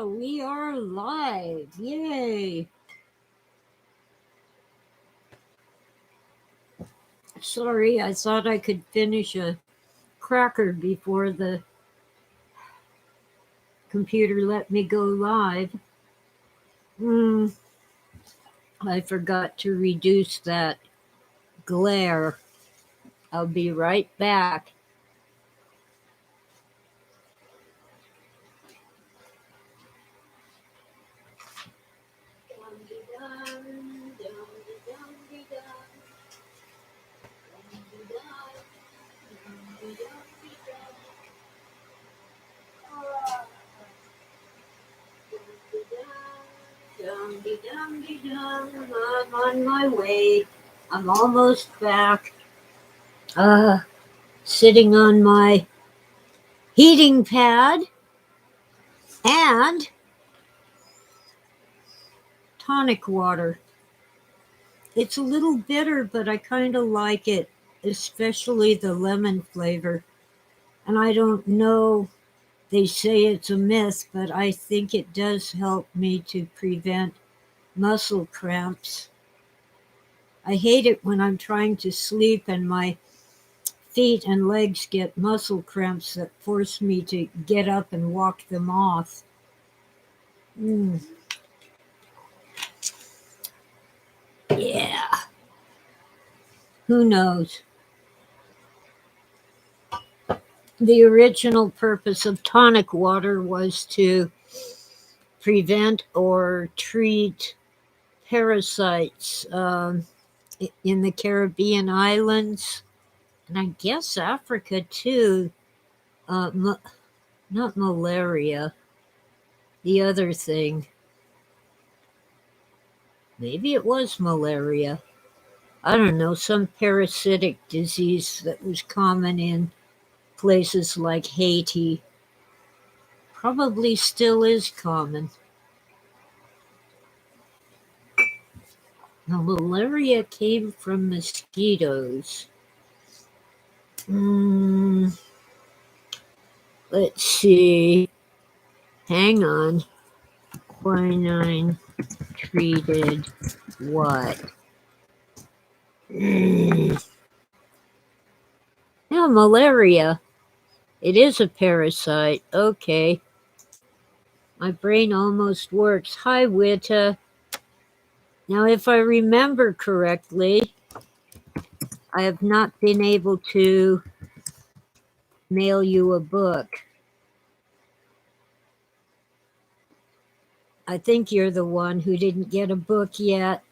We are live. Yay. Sorry, I thought I could finish a cracker before the computer let me go live. I forgot to reduce that glare. I'll be right back. I'm on my way. I'm almost back. Sitting on my heating pad and tonic water. It's a little bitter, but I kind of like it, especially the lemon flavor. And I don't know, they say it's a myth, but I think it does help me to prevent muscle cramps. I hate it when I'm trying to sleep and my feet and legs get muscle cramps that force me to get up and walk them off. Yeah. Who knows? The original purpose of tonic water was to prevent or treat parasites in the Caribbean islands, and I guess Africa too. Not malaria, the other thing. Maybe it was malaria. I don't know, some parasitic disease that was common in places like Haiti. Probably still is common. Now, malaria came from mosquitoes. Let's see. Hang on. Quinine treated what? Yeah, malaria. It is a parasite. Okay. My brain almost works. Hi, Witta. Now, if I remember correctly, I have not been able to mail you a book. I think you're the one who didn't get a book yet.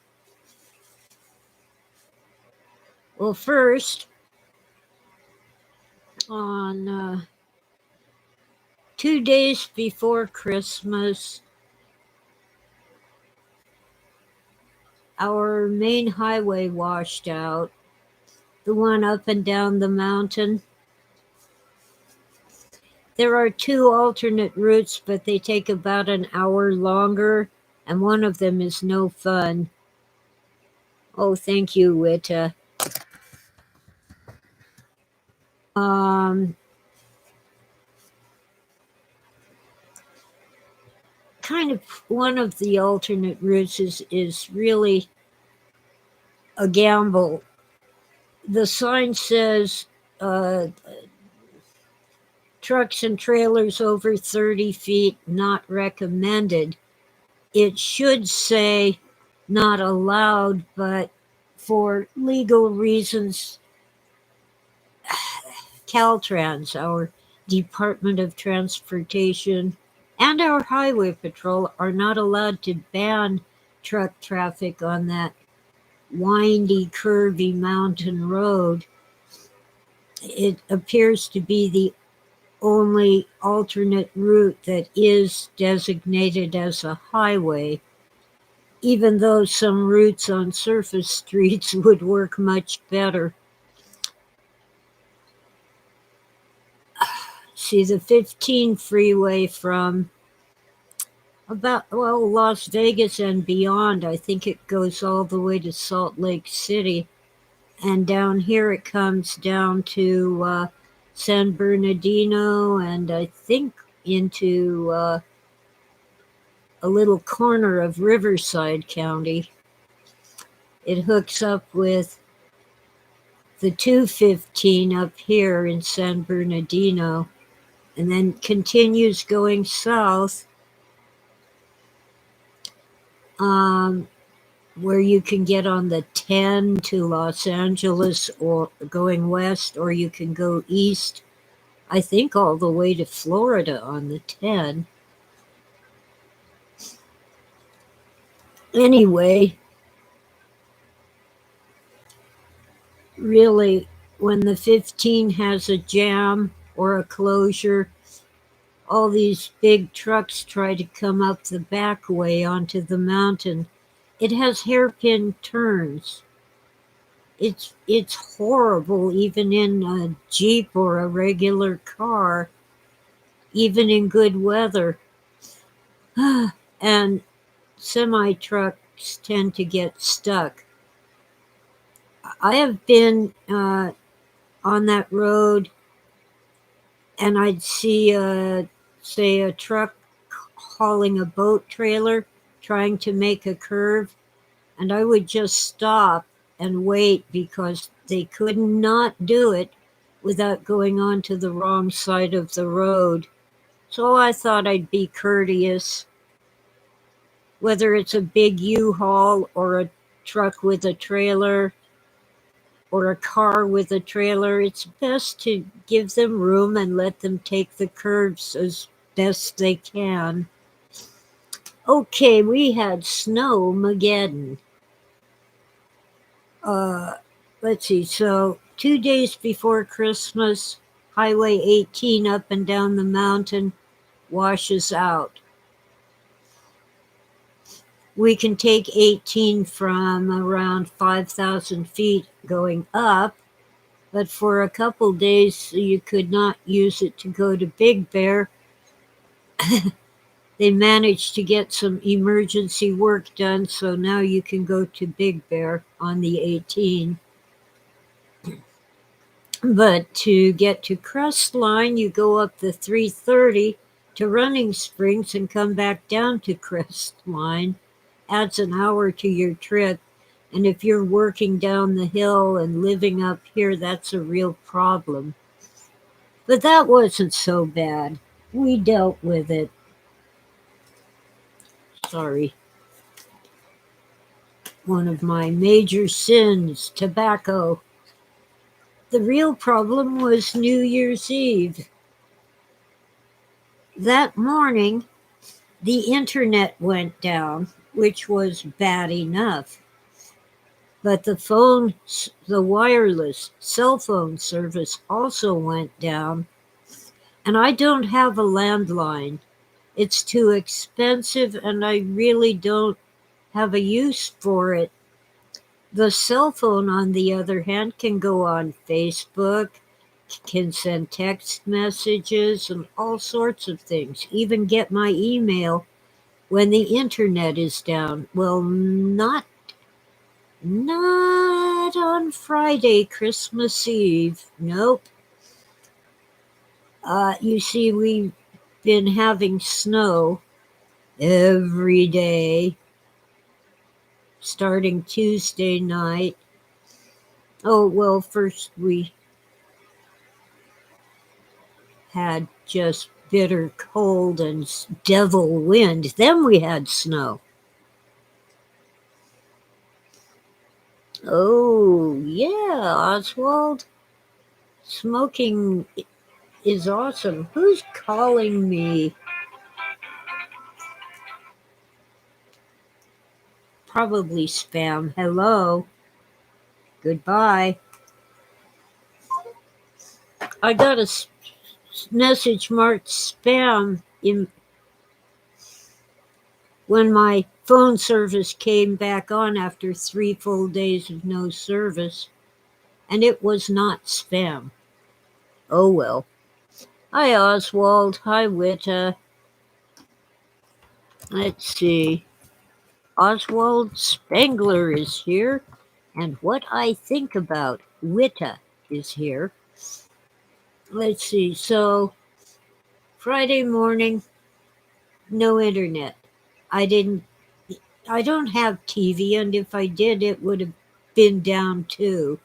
Well, first, on 2 days before Christmas, our main highway washed out, the one up and down the mountain. There are 2 alternate routes, but they take about an hour longer, and one of them is no fun. Oh, thank you, Witta. Kind of one of the alternate routes is really a gamble. The sign says trucks and trailers over 30 feet not recommended. It should say not allowed, but for legal reasons, Caltrans, our Department of Transportation, and our Highway Patrol are not allowed to ban truck traffic on that windy, curvy mountain road. It appears to be the only alternate route that is designated as a highway, even though some routes on surface streets would work much better. See, the 15 freeway from Las Vegas and beyond, I think it goes all the way to Salt Lake City. And down here it comes down to San Bernardino and I think into a little corner of Riverside County. It hooks up with the 215 up here in San Bernardino, and then continues going south, where you can get on the 10 to Los Angeles or going west, or you can go east, I think all the way to Florida on the 10. Anyway, really, when the 15 has a jam or a closure, all these big trucks try to come up the back way onto the mountain. It has hairpin turns. It's horrible even in a Jeep or a regular car, even in good weather. And semi trucks tend to get stuck. I have been on that road, and I'd see say a truck hauling a boat trailer trying to make a curve, and I would just stop and wait because they could not do it without going onto the wrong side of the road. So I thought I'd be courteous. Whether it's a big U-Haul or a truck with a trailer or a car with a trailer, it's best to give them room and let them take the curves as best they can. Okay, we had Snowmageddon. Let's see, so 2 days before Christmas, Highway 18 up and down the mountain washes out. We can take 18 from around 5,000 feet going up, but for a couple days you could not use it to go to Big Bear. They managed to get some emergency work done, so now you can go to Big Bear on the 18. But to get to Crestline, you go up the 330 to Running Springs and come back down to Crestline. Adds an hour to your trip. And if you're working down the hill and living up here, that's a real problem. But that wasn't so bad. We dealt with it. Sorry. One of my major sins, tobacco. The real problem was New Year's Eve. That morning, the internet went down, which was bad enough. But the wireless cell phone service also went down. And I don't have a landline. It's too expensive, and I really don't have a use for it. The cell phone, on the other hand, can go on Facebook, can send text messages and all sorts of things, even get my email when the internet is down. Well, not on Friday, Christmas Eve. Nope. You see, we've been having snow every day, starting Tuesday night. Oh, well, first we had just bitter cold and devil wind. Then we had snow. Oh, yeah, Oswald. Smoking is awesome. Who's calling me? Probably spam. Hello. Goodbye. I got a message marked spam when my phone service came back on after 3 full days of no service, and it was not spam. Oh well. Hi, Oswald. Hi, Witta. Let's see. Oswald Spangler is here, and what I think about Witta is here. Let's see. So, Friday morning, no internet. I didn't I don't have TV, and if I did, it would have been down too.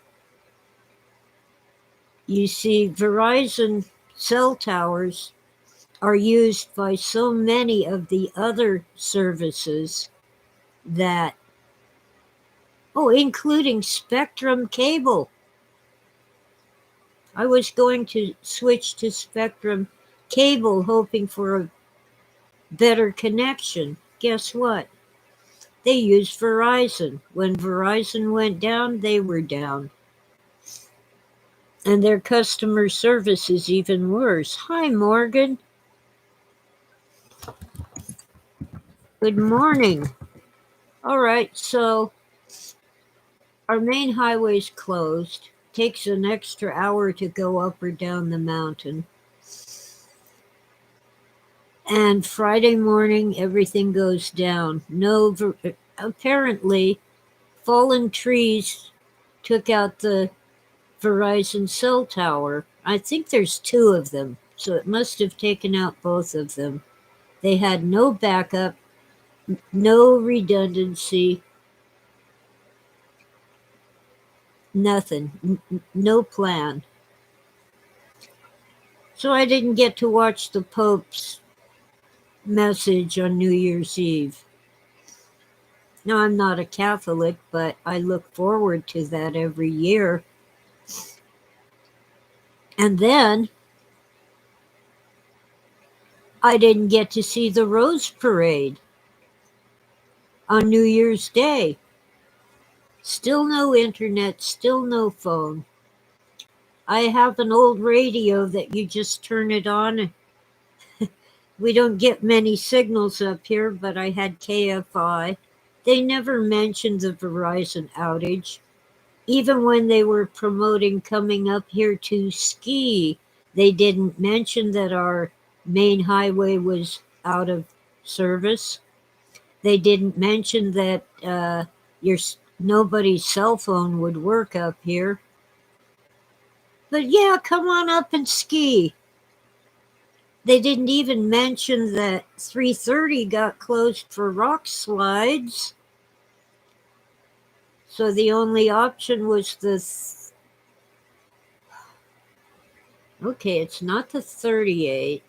You see, Verizon cell towers are used by so many of the other services that, oh, including Spectrum cable. I was going to switch to Spectrum cable hoping for a better connection. Guess what? They used Verizon. When Verizon went down, they were down. And their customer service is even worse. Hi, Morgan. Good morning. All right, so our main highway's closed. Takes an extra hour to go up or down the mountain. And Friday morning, everything goes down. Apparently, fallen trees took out the Verizon cell tower. I think there's two of them, so it must have taken out both of them. They had no backup, no redundancy, nothing, no plan. So I didn't get to watch the Pope's message on New Year's Eve. Now, I'm not a Catholic, but I look forward to that every year. And then I didn't get to see the Rose Parade on New Year's Day. Still no internet, still no phone. I have an old radio that you just turn it on. We don't get many signals up here, but I had KFI. They never mentioned the Verizon outage. Even when they were promoting coming up here to ski, they didn't mention that our main highway was out of service. They didn't mention that nobody's cell phone would work up here. But yeah, come on up and ski. They didn't even mention that 330 got closed for rock slides. So the only option was okay, it's not the 38.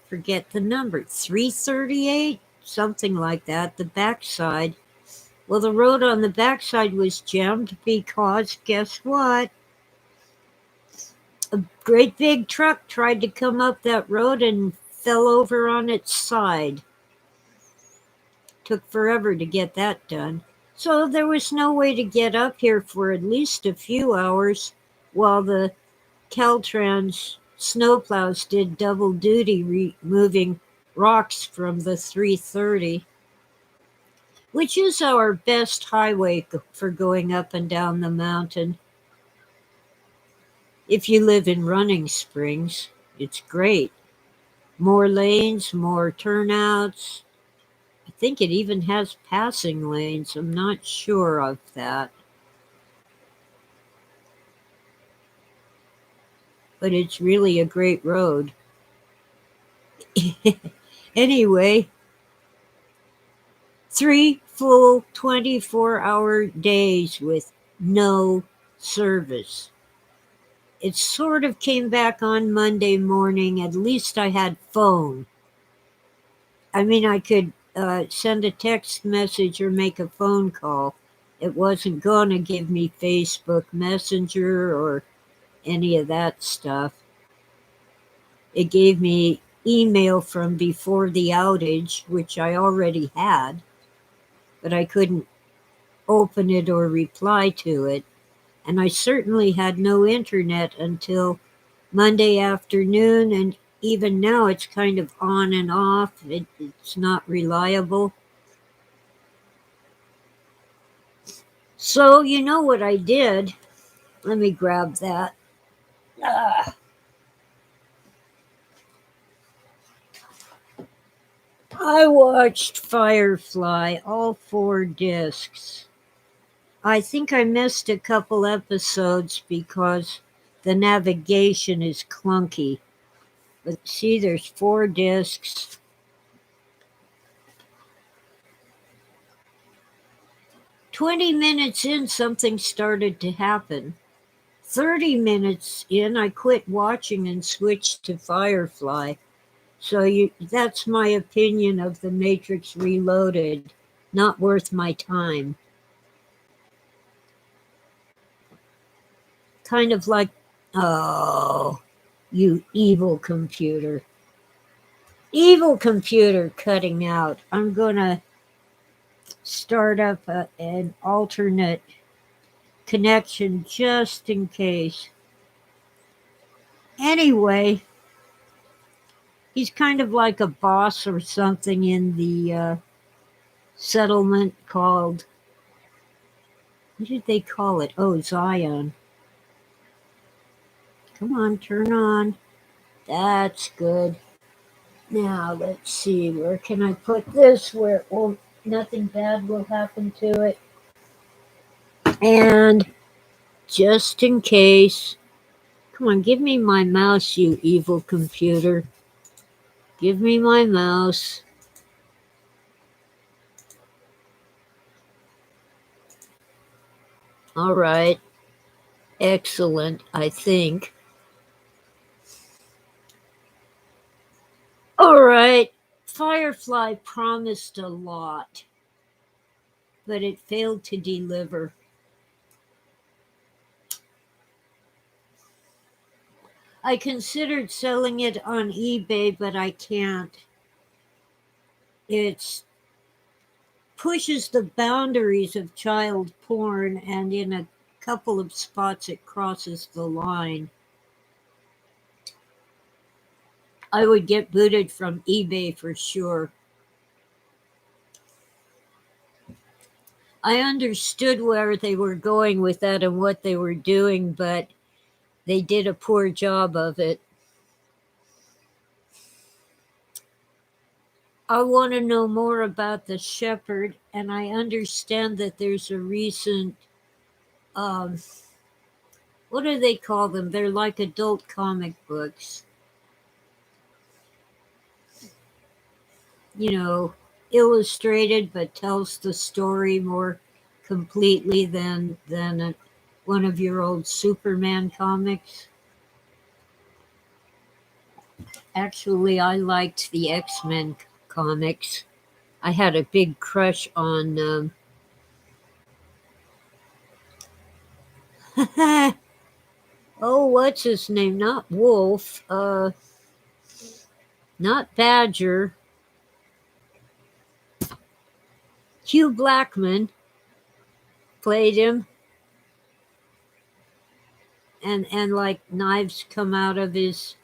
Forget the number. 338? Something like that. The backside. Well, the road on the backside was jammed because, guess what? A great big truck tried to come up that road and fell over on its side. Took forever to get that done. So there was no way to get up here for at least a few hours while the Caltrans snowplows did double duty removing rocks from the 330, which is our best highway for going up and down the mountain. If you live in Running Springs, it's great. More lanes, more turnouts. I think it even has passing lanes. I'm not sure of that. But it's really a great road. Anyway, 3 full 24-hour days with no service. It sort of came back on Monday morning. At least I had phone. I mean, I could send a text message or make a phone call. It wasn't going to give me Facebook Messenger or any of that stuff. It gave me email from before the outage, which I already had, but I couldn't open it or reply to it. And I certainly had no internet until Monday afternoon, and even now it's kind of on and off. It's not reliable. So, you know what I did? Let me grab that. I watched Firefly, all 4 discs. I think I missed a couple episodes because the navigation is clunky. But see, there's 4 discs. "20 minutes in, something started to happen. 30 minutes in, I quit watching and switched to Firefly. So that's my opinion of The Matrix Reloaded. Not worth my time." Kind of like, oh, you evil computer. Evil computer cutting out. I'm going to start up an alternate connection just in case. Anyway, he's kind of like a boss or something in the settlement called, what did they call it? Oh, Zion. Come on, turn on. That's good. Now, let's see, where can I put this where it won't, nothing bad will happen to it? And just in case, come on, give me my mouse, you evil computer. Give me my mouse. All right. Excellent, I think. All right. Firefly promised a lot, but it failed to deliver. I considered selling it on eBay, but I can't. It pushes the boundaries of child porn, and in a couple of spots it crosses the line. I would get booted from eBay for sure. I understood where they were going with that and what they were doing, but they did a poor job of it. I want to know more about the Shepherd, and I understand that there's a recent, what do they call them? They're like adult comic books. You know, illustrated, but tells the story more completely than one of your old Superman comics. Actually, I liked the X-Men comics. I had a big crush on oh, what's his name? Not Wolf. Not Badger. Hugh Blackman played him, and like knives come out of his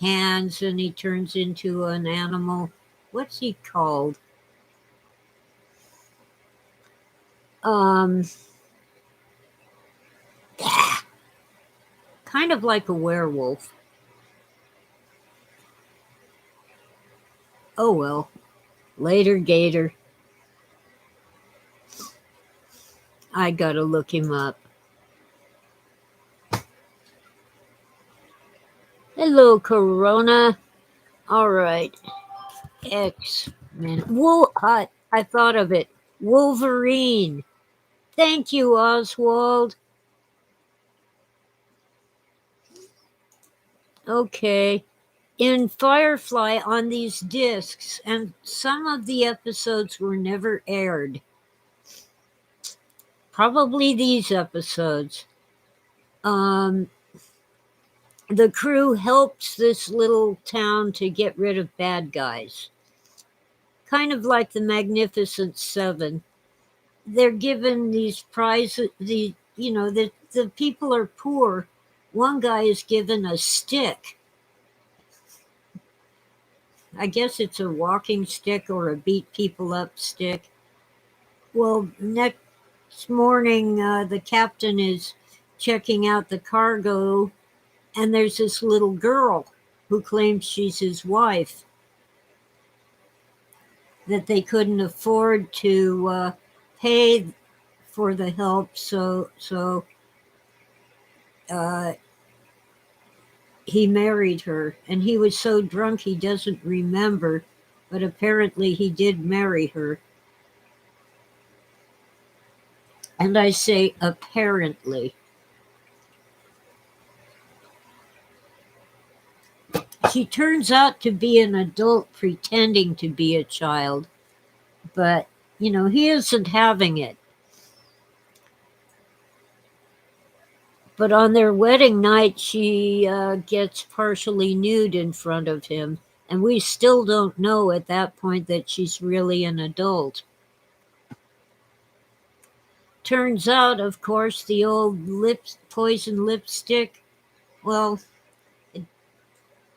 hands, and he turns into an animal. What's he called? Um, kind of like a werewolf. Oh well. Later, Gator. I gotta look him up. Hello, Corona. All right. X-Men. I thought of it. Wolverine. Thank you, Oswald. Okay. In Firefly, on these discs, and some of the episodes were never aired. Probably these episodes. The crew helps this little town to get rid of bad guys. Kind of like the Magnificent Seven. They're given these prizes, the people are poor. One guy is given a stick. I guess it's a walking stick or a beat people up stick. Well, next morning, the captain is checking out the cargo, and there's this little girl who claims she's his wife, that they couldn't afford to pay for the help, so uh, he married her, and he was so drunk he doesn't remember, but apparently he did marry her. And I say apparently. She turns out to be an adult pretending to be a child, but, he isn't having it. But on their wedding night, she gets partially nude in front of him, and we still don't know at that point that she's really an adult. Turns out, of course, the old poison lipstick, well,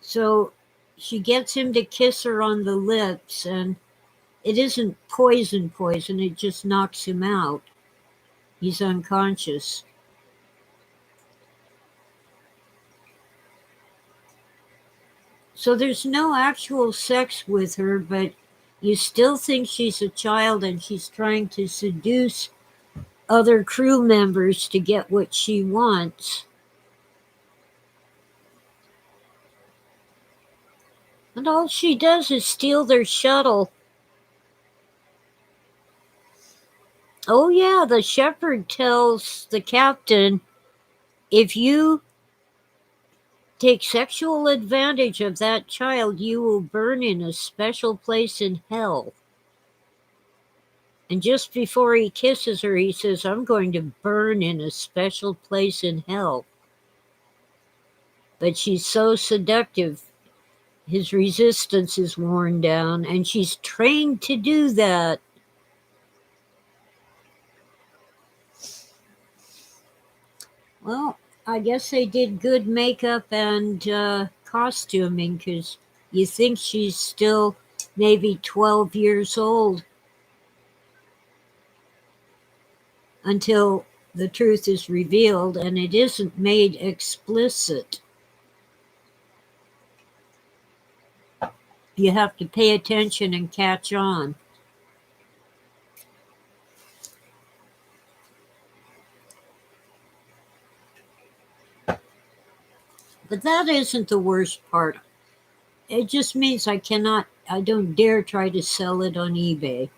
so she gets him to kiss her on the lips, and it isn't poison, it just knocks him out. He's unconscious. So there's no actual sex with her, but you still think she's a child and she's trying to seduce other crew members to get what she wants. And all she does is steal their shuttle. Oh, yeah, the shepherd tells the captain, if you take sexual advantage of that child, you will burn in a special place in hell. And just before he kisses her, he says, I'm going to burn in a special place in hell. But she's so seductive, his resistance is worn down, and she's trained to do that. Well, I guess they did good makeup and costuming, because you think she's still maybe 12 years old until the truth is revealed, and it isn't made explicit. You have to pay attention and catch on. But that isn't the worst part. It just means I don't dare try to sell it on eBay.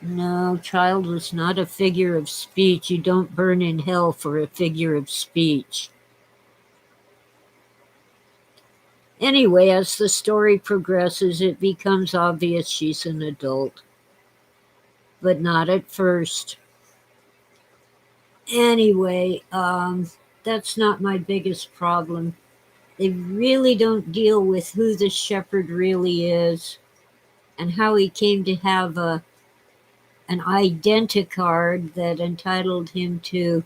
No, child was not a figure of speech. You don't burn in hell for a figure of speech. Anyway, as the story progresses, it becomes obvious she's an adult. But not at first. Anyway, that's not my biggest problem. They really don't deal with who the shepherd really is and how he came to have an identicard that entitled him to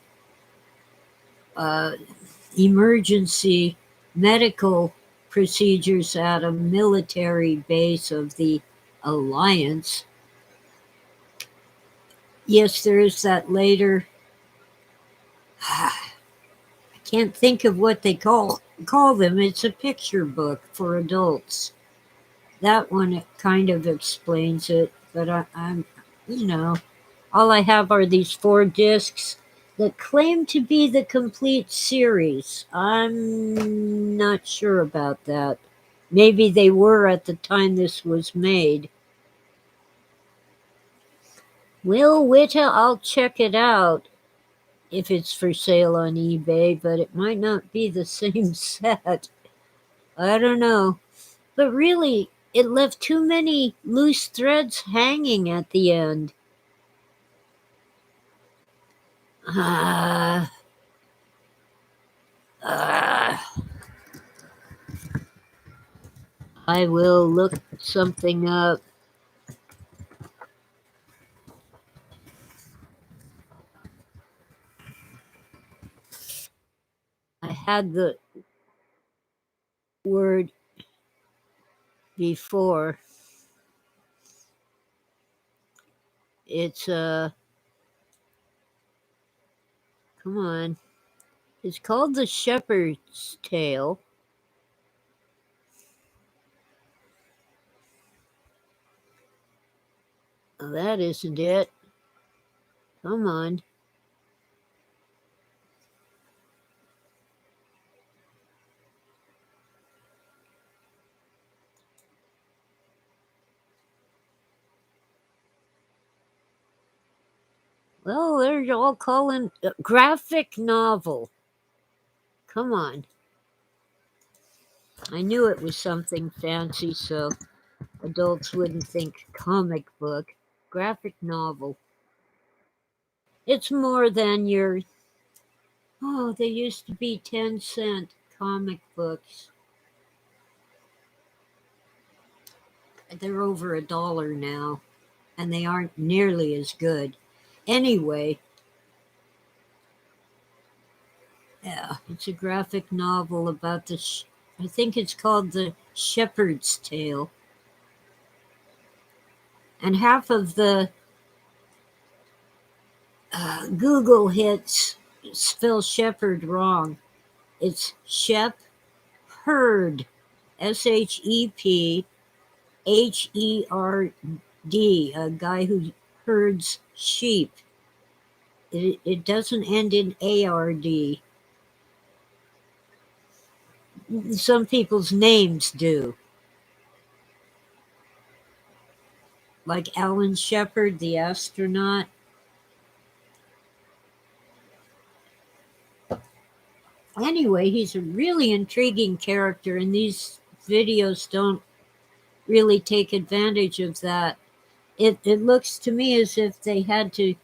emergency medical procedures at a military base of the Alliance. Yes, there is that later. I can't think of what they call them. It's a picture book for adults. That one, it kind of explains it, but I'm, all I have are these 4 discs that claim to be the complete series. I'm not sure about that. Maybe they were at the time this was made. Well, Witta, I'll check it out if it's for sale on eBay, but it might not be the same set. I don't know. But really, it left too many loose threads hanging at the end. I will look something up. I had the word before. It's come on. It's called The Shepherd's Tale. Oh, that isn't it. Come on. Well, they're all calling graphic novel. Come on. I knew it was something fancy, so adults wouldn't think comic book. Graphic novel. It's more than your, oh, they used to be 10-cent comic books. They're over $1 now, and they aren't nearly as good. Anyway, yeah, it's a graphic novel about I think it's called The Shepherd's Tale. And half of the Google hits spell shepherd wrong. It's Shepherd, ShepHerd, a guy who herds sheep. It doesn't end in ARD. Some people's names do. Like Alan Shepard, the astronaut. Anyway, he's a really intriguing character, and these videos don't really take advantage of that. It looks to me as if they had to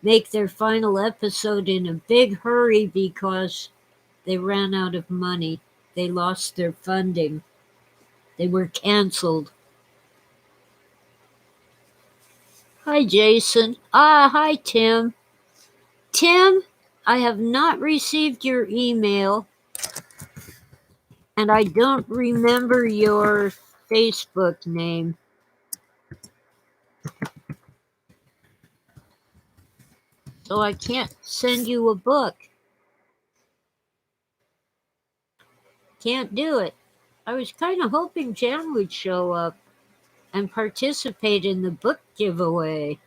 make their final episode in a big hurry because they ran out of money. They lost their funding. They were canceled. Hi, Jason. Hi, Tim. Tim, I have not received your email, and I don't remember your Facebook name. So I can't send you a book. Can't do it. I was kind of hoping Jan would show up and participate in the book giveaway.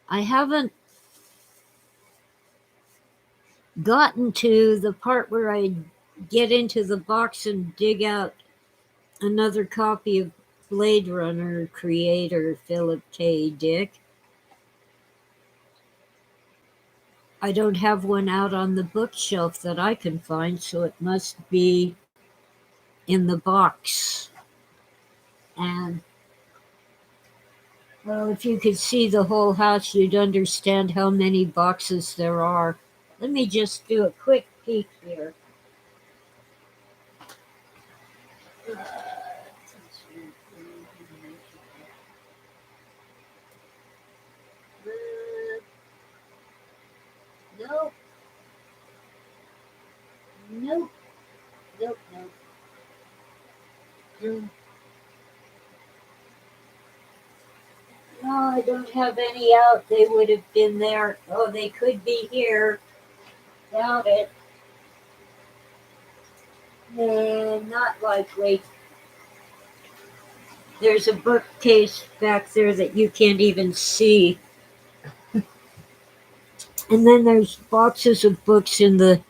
I haven't gotten to the part where I get into the box and dig out another copy of Blade Runner creator Philip K. Dick. I don't have one out on the bookshelf that I can find, so it must be in the box. And well, if you could see the whole house, you'd understand how many boxes there are. Let me just do a quick peek here. Nope. Nope. Nope. Nope. No, I don't have any out. They would have been there. Oh, they could be here. Doubt it. Not likely. There's a bookcase back there that you can't even see. And then there's boxes of books in the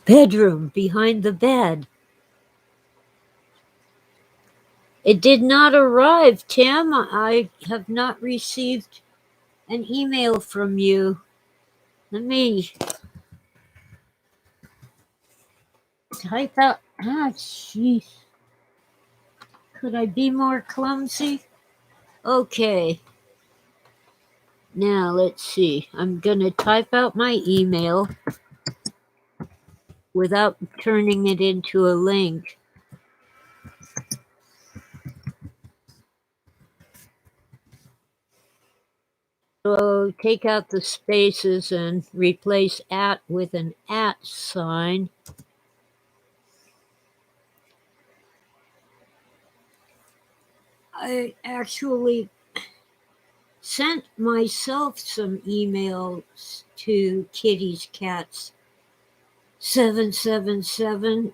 bedroom behind the bed. It did not arrive, Tim. I have not received an email from you. Let me type out. Jeez. Could I be more clumsy? Okay. Now, let's see. I'm going to type out my email without turning it into a link. So take out the spaces and replace @ with an @ sign. I actually sent myself some emails to Kitty's Cats 777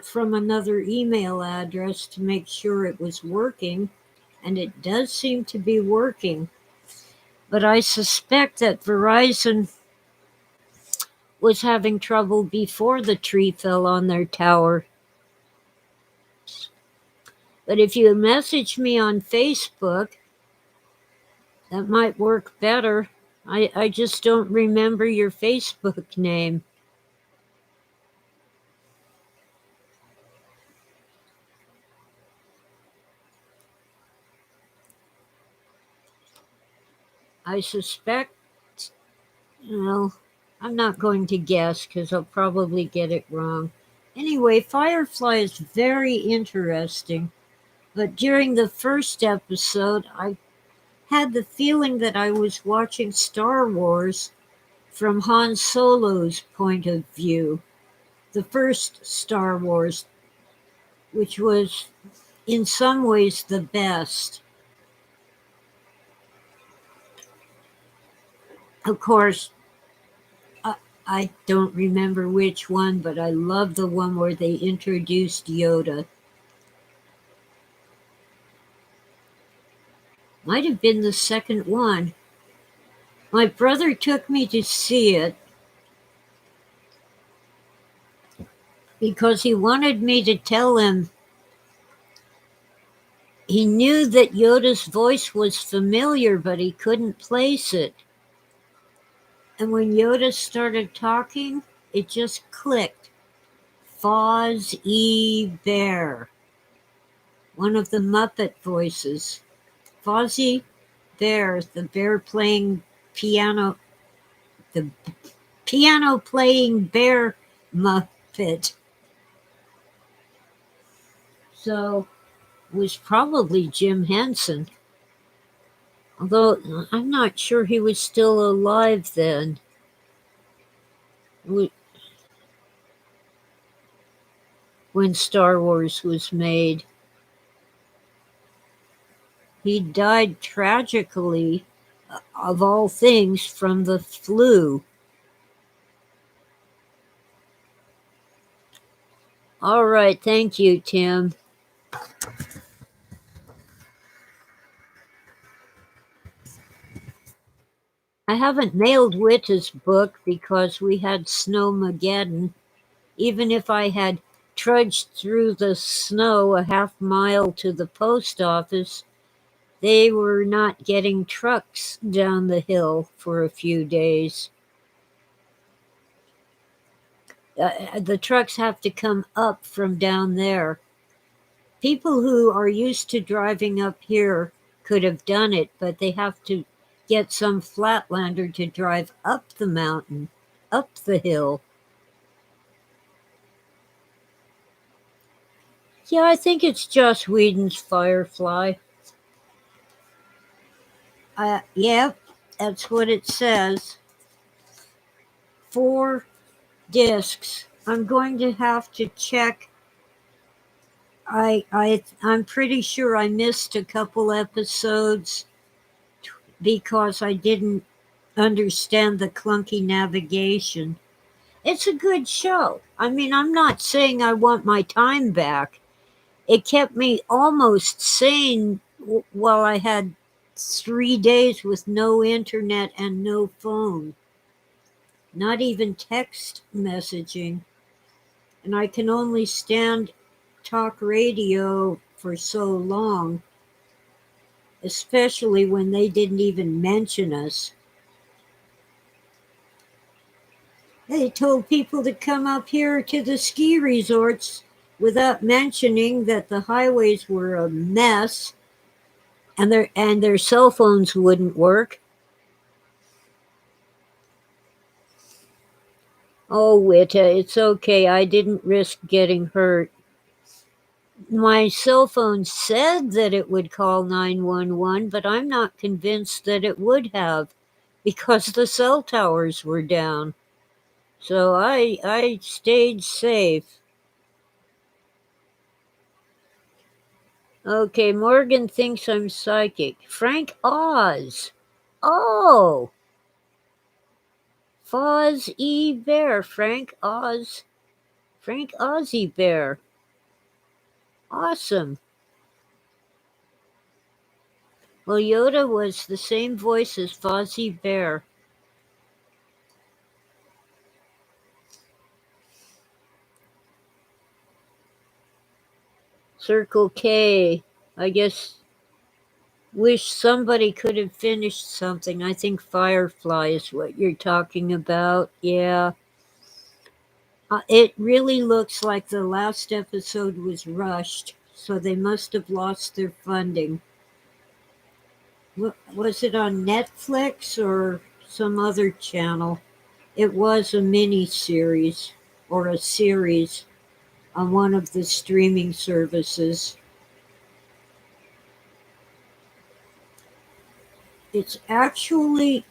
from another email address to make sure it was working. and it does seem to be working. But I suspect that Verizon was having trouble before the tree fell on their tower. But if you message me on Facebook, that might work better. I just don't remember your Facebook name. I suspect, well, I'm not going to guess because I'll probably get it wrong. Anyway, Firefly is very interesting, but during the first episode, I had the feeling that I was watching Star Wars from Han Solo's point of view. The first Star Wars, which was in some ways the best. Of course, I don't remember which one, but I love the one where they introduced Yoda. Might have been the second one. My brother took me to see it because he wanted me to tell him he knew that Yoda's voice was familiar, but he couldn't place it. And when Yoda started talking, it just clicked. Fozzie Bear. One of the Muppet voices. Fozzie Bear, the bear playing piano, the piano playing bear Muppet. So it was probably Jim Henson. Although I'm not sure he was still alive then. When Star Wars was made. He died tragically, of all things, from the flu. All right, thank you, Tim. I haven't mailed Witta's book because we had Snowmageddon. Even if I had trudged through the snow a half-mile to the post office, they were not getting trucks down the hill for a few days. The trucks have to come up from down there. People who are used to driving up here could have done it, but they have to get some flatlander to drive up the mountain, up the hill. Yeah, I think it's Joss Whedon's Firefly. Yep, that's what it says. 4 discs. I'm going to have to check. I'm pretty sure I missed a couple episodes because I didn't understand the clunky navigation. It's a good show. I mean, I'm not saying I want my time back. It kept me almost sane while I had 3 days with no internet and no phone, not even text messaging. And I can only stand talk radio for so long, especially when they didn't even mention us. They told people to come up here to the ski resorts without mentioning that the highways were a mess and their cell phones wouldn't work. Oh, Witta, it's okay. I didn't risk getting hurt. My cell phone said that it would call 911, but I'm not convinced that it would have because the cell towers were down. So I stayed safe. Okay, Morgan thinks I'm psychic. Frank Oz. Oh, Fozzie Bear. Frank Oz. Frank Ozzie Bear. Awesome. Well, Yoda was the same voice as Fozzie Bear. Circle K. I guess wish somebody could have finished something. I think Firefly is what you're talking about. Yeah. It really looks like the last episode was rushed, so they must have lost their funding. Was it on Netflix or some other channel? It was a mini series or a series on one of the streaming services. It's actually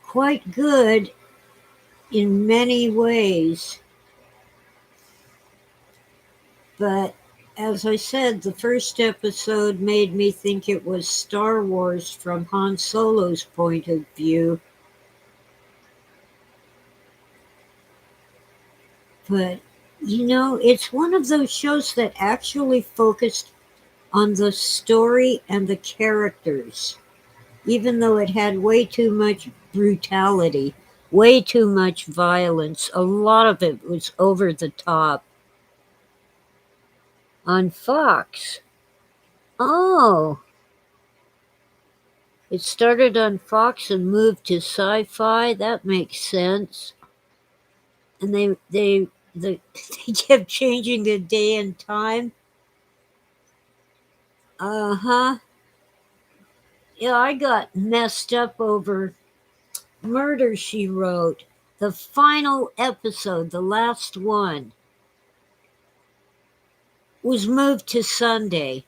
quite good in many ways, but as I said, the first episode made me think it was Star Wars from Han Solo's point of view. But, it's one of those shows that actually focused on the story and the characters, even though it had way too much brutality, way too much violence. A lot of it was over the top. On Fox. Oh, it started on Fox and moved to Sci-Fi. That makes sense. And they kept changing the day and time. Uh-huh. Yeah, I got messed up over Murder, She Wrote. The final episode, the last one, was moved to Sunday.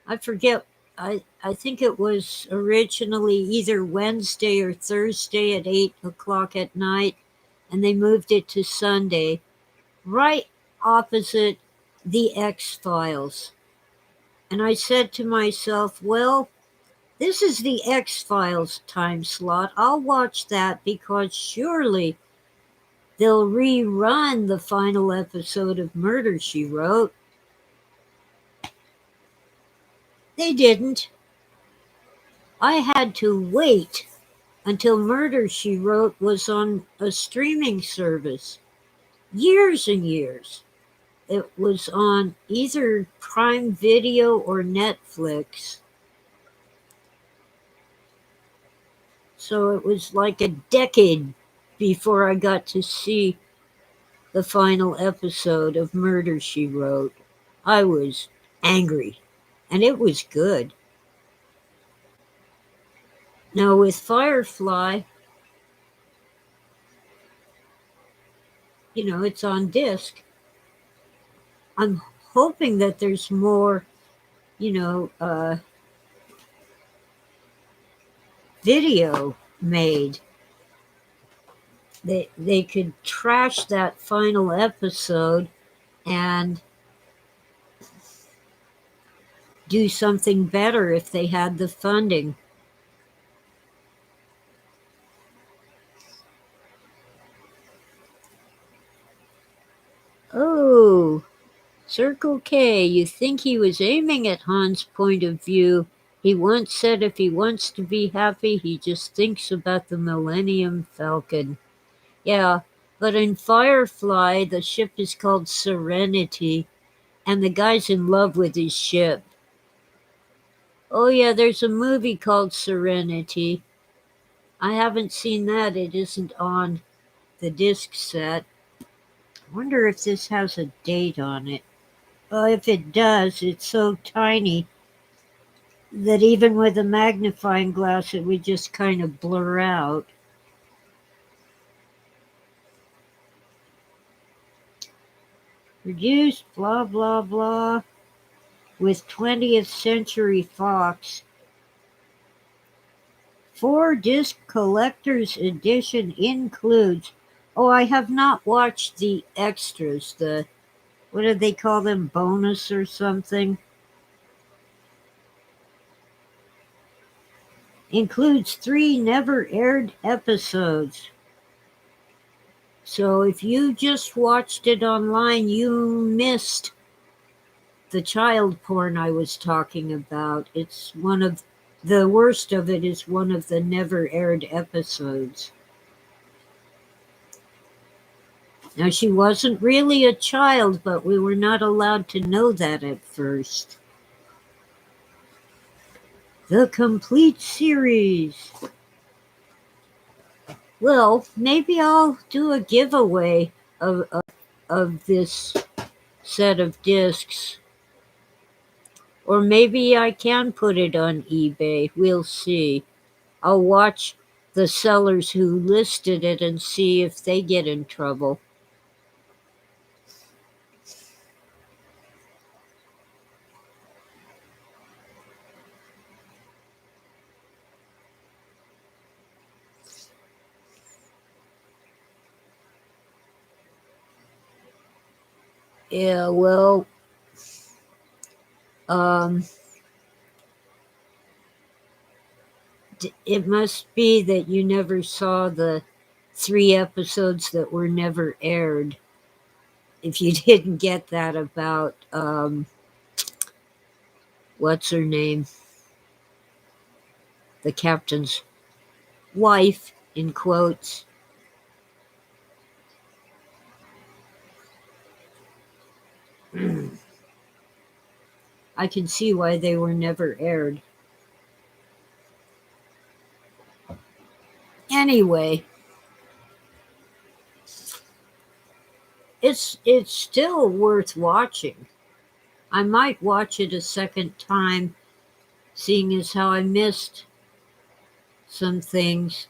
I forget. I think it was originally either Wednesday or Thursday at 8 o'clock at night, and they moved it to Sunday, right opposite the X-Files. And I said to myself, well, this is the X-Files time slot. I'll watch that because surely they'll rerun the final episode of Murder, She Wrote. They didn't. I had to wait until Murder, She Wrote was on a streaming service. Years and years. It was on either Prime Video or Netflix. So it was like a decade before I got to see the final episode of Murder, She Wrote. I was angry, and it was good. Now, with Firefly, it's on disc. I'm hoping that there's more, video made. They could trash that final episode and do something better if they had the funding. Oh, Circle K, you think he was aiming at Han's point of view. He once said if he wants to be happy, he just thinks about the Millennium Falcon. Yeah, but in Firefly, the ship is called Serenity, and the guy's in love with his ship. Oh, yeah, there's a movie called Serenity. I haven't seen that. It isn't on the disc set. I wonder if this has a date on it. Well, if it does, it's so tiny that even with a magnifying glass, it would just kind of blur out. Produced, blah, blah, blah, with 20th Century Fox. 4-disc collector's edition includes. Oh, I have not watched the extras. What do they call them? Bonus or something? Includes 3 never aired episodes. So if you just watched it online, you missed the child porn I was talking about, it's one of the worst of it is one of the never aired episodes. Now, she wasn't really a child, but we were not allowed to know that at first. The complete series. Well, maybe I'll do a giveaway of this set of discs. Or maybe I can put it on eBay. We'll see. I'll watch the sellers who listed it and see if they get in trouble. Yeah, well, um, it must be that you never saw the 3 episodes that were never aired. If you didn't get that about, what's her name? The captain's wife, in quotes. I can see why they were never aired. Anyway, it's still worth watching. I might watch it a second time, seeing as how I missed some things.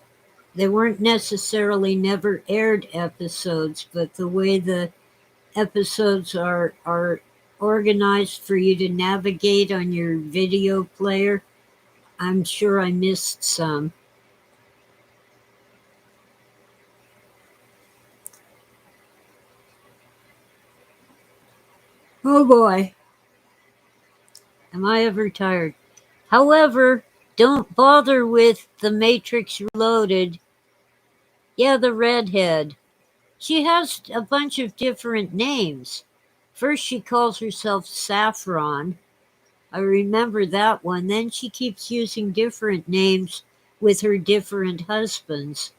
They weren't necessarily never aired episodes, but the way the episodes are organized for you to navigate on your video player, I'm sure I missed some. Oh boy, am I ever tired. However, don't bother with The Matrix Reloaded. Yeah, the redhead. She has a bunch of different names. First, she calls herself Saffron. I remember that one. Then she keeps using different names with her different husbands.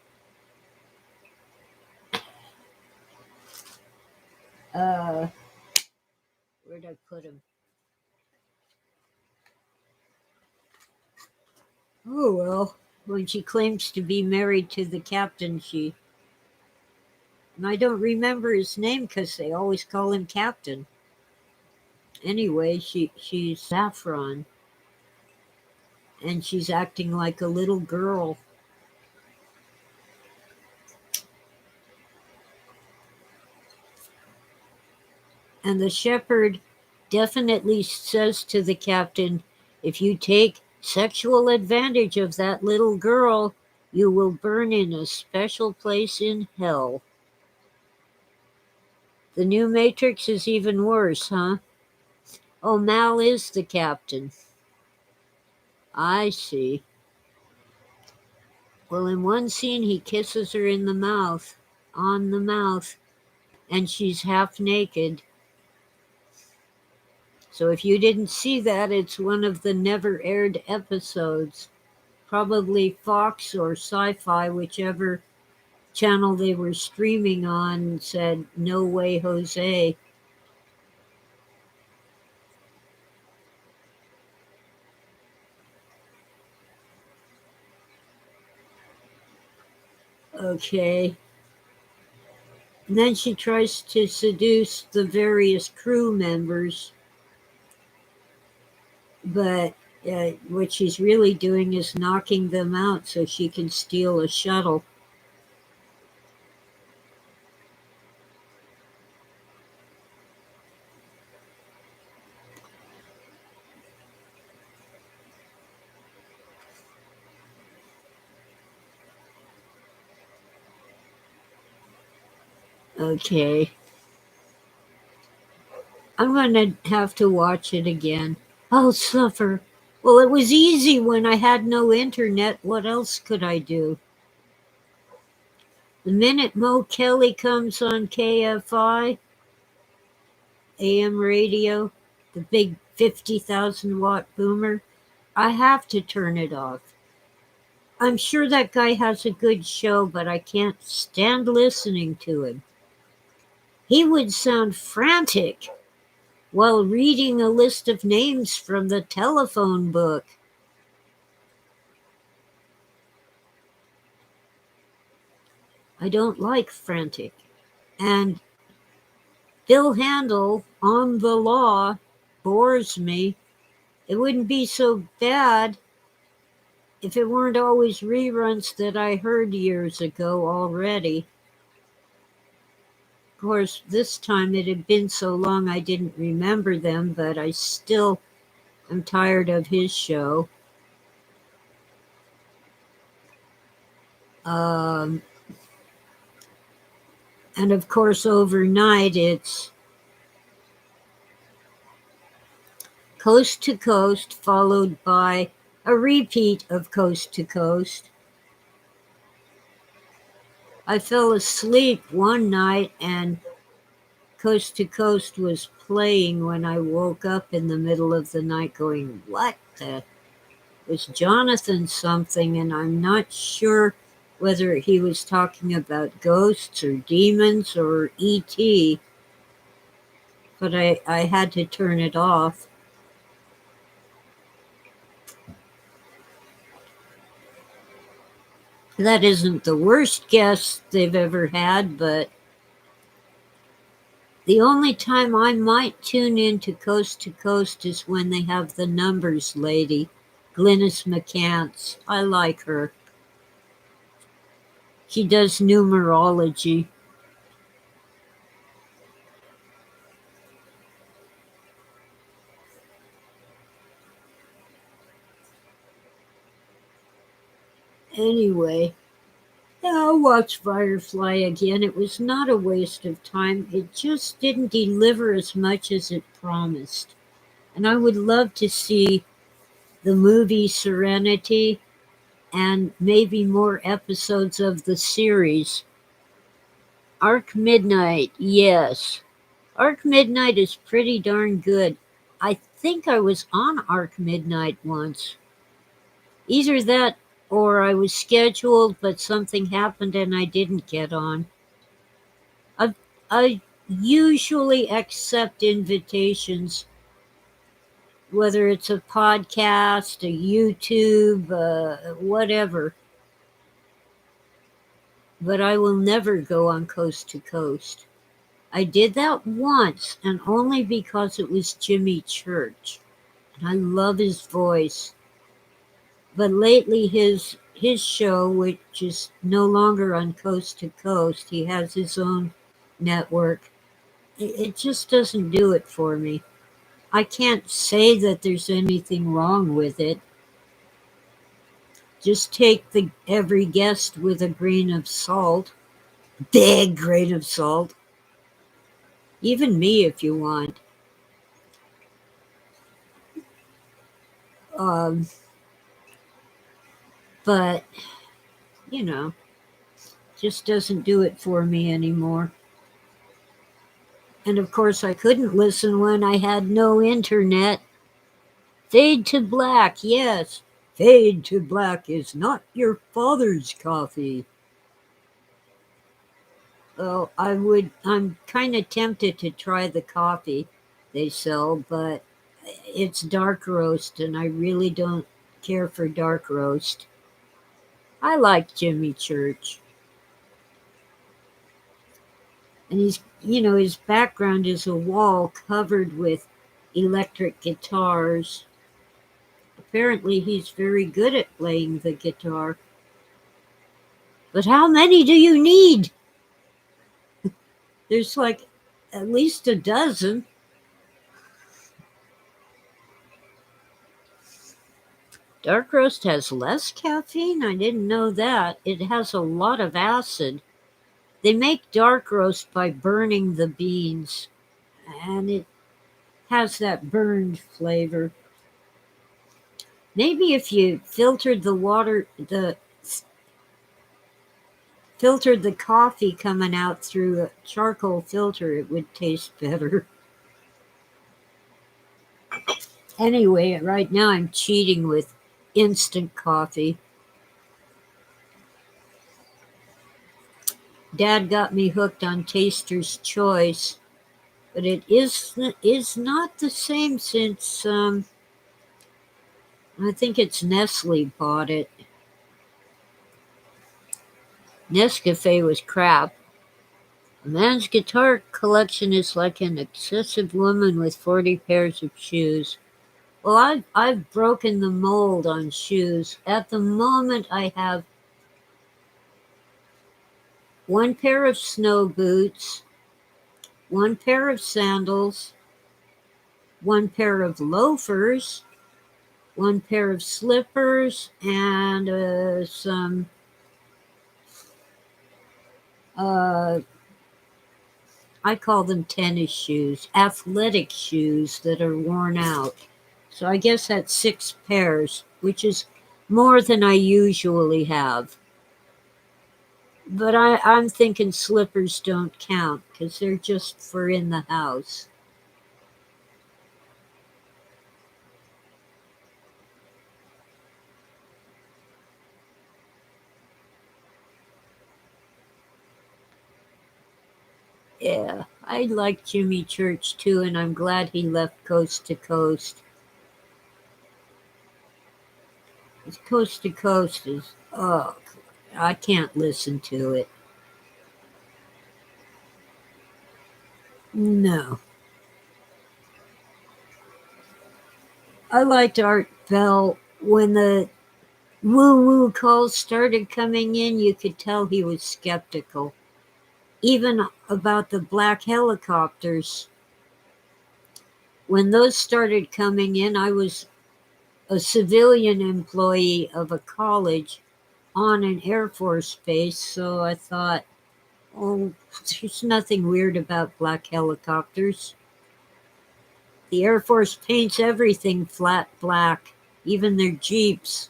Where'd I put him? Oh, well. When she claims to be married to the captain, and I don't remember his name because they always call him Captain. Anyway, she's Saffron, and she's acting like a little girl. And the shepherd definitely says to the captain, if you take sexual advantage of that little girl, you will burn in a special place in hell. The new Matrix is even worse, huh? Oh, Mal is the captain. I see. Well, in one scene, he kisses her in the mouth, on the mouth, and she's half naked. So if you didn't see that, it's one of the never aired episodes. Probably Fox or Sci-Fi, whichever channel they were streaming on, said, "No way, Jose." Okay. And then she tries to seduce the various crew members, but what she's really doing is knocking them out so she can steal a shuttle. Okay. I'm going to have to watch it again. I'll suffer. Well, it was easy when I had no internet. What else could I do? The minute Mo Kelly comes on KFI, AM radio, the big 50,000-watt boomer. I have to turn it off. I'm sure that guy has a good show, but I can't stand listening to him. He would sound frantic while reading a list of names from the telephone book. I don't like frantic. And Bill Handel on the law bores me. It wouldn't be so bad if it weren't always reruns that I heard years ago already. Of course, this time it had been so long I didn't remember them, but I still am tired of his show. And of course, overnight it's Coast to Coast, followed by a repeat of Coast to Coast. I fell asleep one night and Coast to Coast was playing when I woke up in the middle of the night going, what the? Was Jonathan something? And I'm not sure whether he was talking about ghosts or demons or E.T., but I had to turn it off. That isn't the worst guest they've ever had, but the only time I might tune in to Coast is when they have the numbers lady, Glynis McCants. I like her. She does numerology. Anyway, I'll watch Firefly again. It was not a waste of time. It just didn't deliver as much as it promised. And I would love to see the movie Serenity and maybe more episodes of the series. Arc Midnight, yes. Arc Midnight is pretty darn good. I think I was on Arc Midnight once. Either that or I was scheduled, but something happened and I didn't get on. I usually accept invitations, whether it's a podcast, a YouTube, whatever. But I will never go on Coast to Coast. I did that once, and only because it was Jimmy Church. And I love his voice. But lately his show, which is no longer on Coast to Coast, he has his own network. It just doesn't do it for me. I can't say that there's anything wrong with it. Just take every guest with a grain of salt. Big grain of salt. Even me if you want. Um, but, just doesn't do it for me anymore. And of course, I couldn't listen when I had no internet. Fade to black, yes. Fade to black is not your father's coffee. Well, I'm kind of tempted to try the coffee they sell, but it's dark roast, and I really don't care for dark roast. I like Jimmy Church. And his background is a wall covered with electric guitars. Apparently, he's very good at playing the guitar. But how many do you need? There's like at least a dozen. Dark roast has less caffeine? I didn't know that. It has a lot of acid. They make dark roast by burning the beans, and it has that burned flavor. Maybe if you filtered the coffee coming out through a charcoal filter, it would taste better. Anyway, right now I'm cheating with instant coffee. Dad got me hooked on Taster's Choice, but it is not the same since I think it's Nestle bought it. Nescafe was crap. A man's guitar collection is like an excessive woman with 40 pairs of shoes. Well, I've broken the mold on shoes. At the moment, I have one pair of snow boots, one pair of sandals, one pair of loafers, one pair of slippers, and some uh, I call them tennis shoes, athletic shoes that are worn out. So I guess that's 6 pairs, which is more than I usually have. But I'm thinking slippers don't count because they're just for in the house. Yeah, I like Jimmy Church too, and I'm glad he left Coast to Coast. Coast to Coast is, oh, I can't listen to it. No. I liked Art Bell when the woo woo calls started coming in, you could tell he was skeptical. Even about the black helicopters. When those started coming in, I was a civilian employee of a college on an Air Force base, so I thought, oh, there's nothing weird about black helicopters. The Air Force paints everything flat black, even their Jeeps.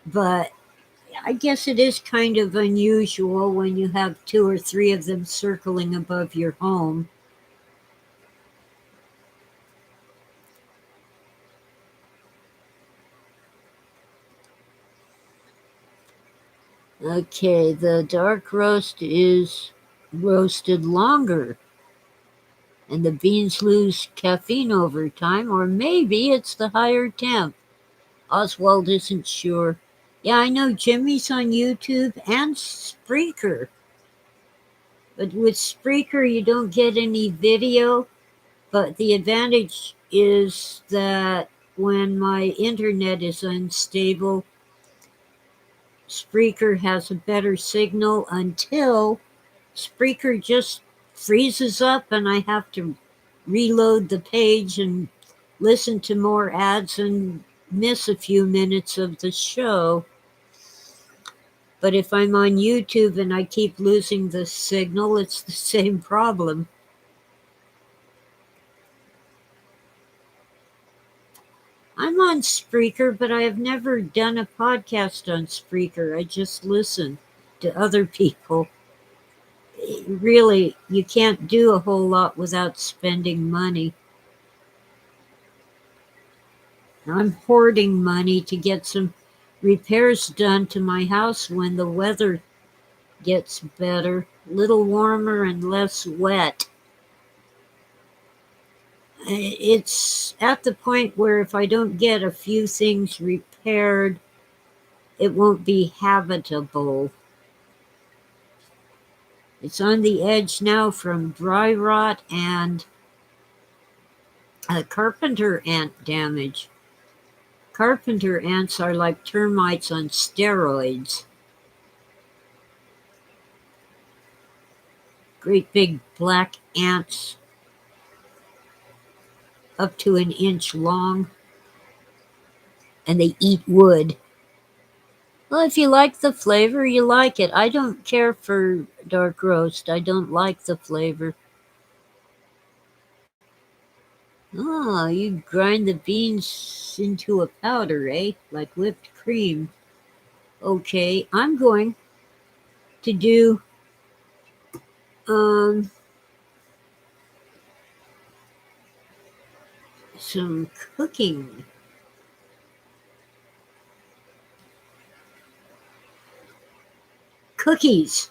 But I guess it is kind of unusual when you have 2 or 3 of them circling above your home. Okay, the dark roast is roasted longer, and the beans lose caffeine over time, or maybe it's the higher temp. Oswald isn't sure. Yeah, I know Jimmy's on YouTube and Spreaker, but with Spreaker you don't get any video. But the advantage is that when my internet is unstable, Spreaker has a better signal until Spreaker just freezes up and I have to reload the page and listen to more ads and miss a few minutes of the show. But if I'm on YouTube and I keep losing the signal, it's the same problem. I'm on Spreaker, but I have never done a podcast on Spreaker. I just listen to other people. Really, you can't do a whole lot without spending money. I'm hoarding money to get some repairs done to my house when the weather gets better, a little warmer and less wet. It's at the point where if I don't get a few things repaired, it won't be habitable. It's on the edge now from dry rot and carpenter ant damage. Carpenter ants are like termites on steroids. Great big black ants up to an inch long, and they eat wood. Well, if you like the flavor, you like it. I don't care for dark roast. I don't like the flavor. Oh, you grind the beans into a powder, eh? Like whipped cream. Okay, I'm going to do um some cooking. Cookies.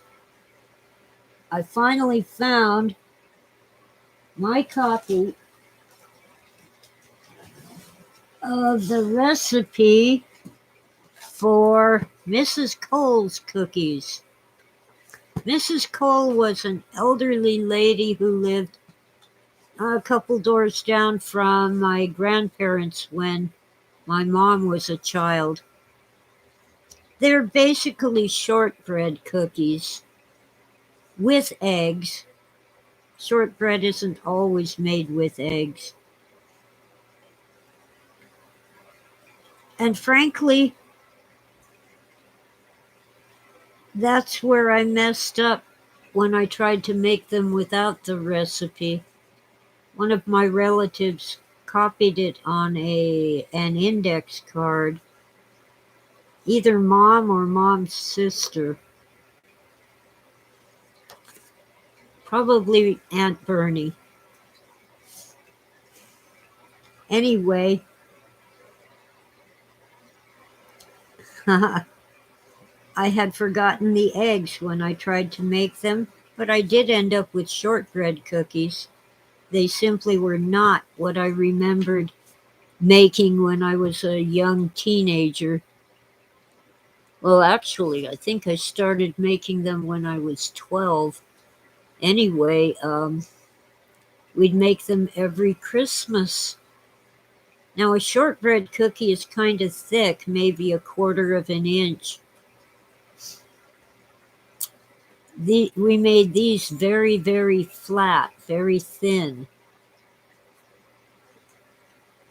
I finally found my copy of the recipe for Mrs. Cole's cookies. Mrs. Cole was an elderly lady who lived a couple doors down from my grandparents when my mom was a child. They're basically shortbread cookies with eggs. Shortbread isn't always made with eggs. And frankly, that's where I messed up when I tried to make them without the recipe. One of my relatives copied it on an index card, either mom or mom's sister, probably Aunt Bernie. Anyway, I had forgotten the eggs when I tried to make them, but I did end up with shortbread cookies. They simply were not what I remembered making when I was a young teenager. Well, actually, I think I started making them when I was 12. Anyway, we'd make them every Christmas. Now, a shortbread cookie is kind of thick, maybe 1/4 of an inch. We made these very, very flat, very thin.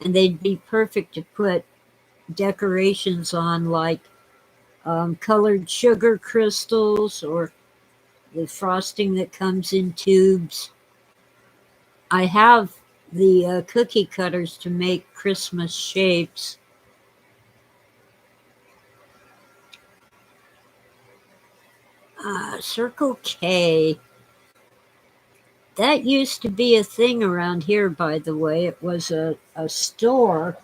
And they'd be perfect to put decorations on, like colored sugar crystals or the frosting that comes in tubes. I have the cookie cutters to make Christmas shapes. Circle K. That used to be a thing around here, by the way. It was a store.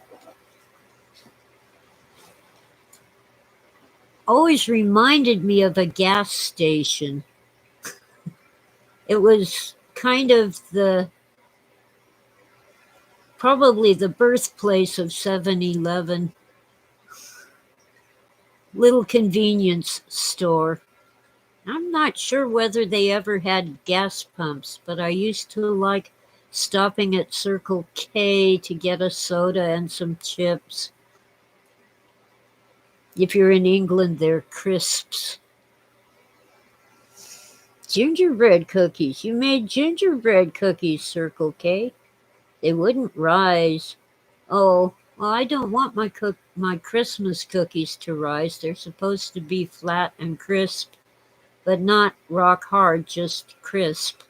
Always reminded me of a gas station. It was kind of probably the birthplace of 7-Eleven. Little convenience store. I'm not sure whether they ever had gas pumps, but I used to like stopping at Circle K to get a soda and some chips. If you're in England, they're crisps. Gingerbread cookies. You made gingerbread cookies, Circle K. They wouldn't rise. Oh, well, I don't want my Christmas cookies to rise. They're supposed to be flat and crisp, but not rock hard, just crisp.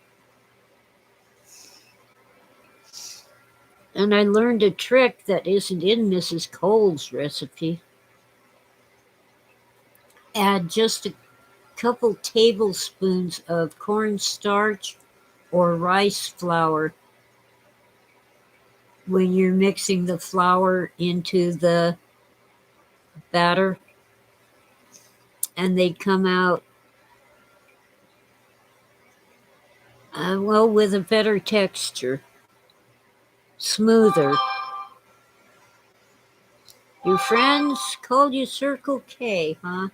And I learned a trick that isn't in Mrs. Cole's recipe. Add just a couple tablespoons of cornstarch or rice flour when you're mixing the flour into the batter, and they come out with a better texture, smoother. Your friends called you Circle K, huh?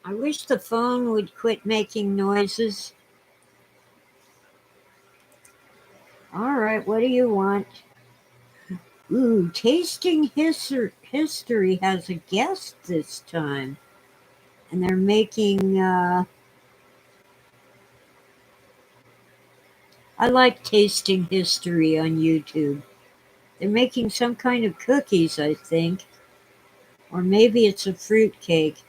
I wish the phone would quit making noises. All right, what do you want? Ooh, Tasting History has a guest this time. And they're making, I like Tasting History on YouTube. They're making some kind of cookies, I think. Or maybe it's a fruit cake.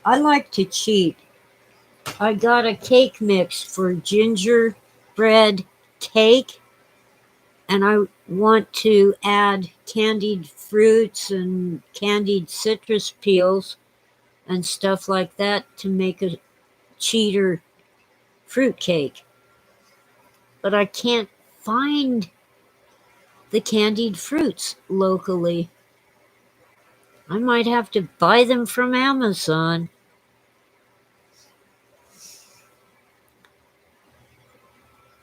I like to cheat. I got a cake mix for gingerbread cake, and I want to add candied fruits and candied citrus peels and stuff like that to make a cheater fruit cake. But I can't find the candied fruits locally. I might have to buy them from Amazon.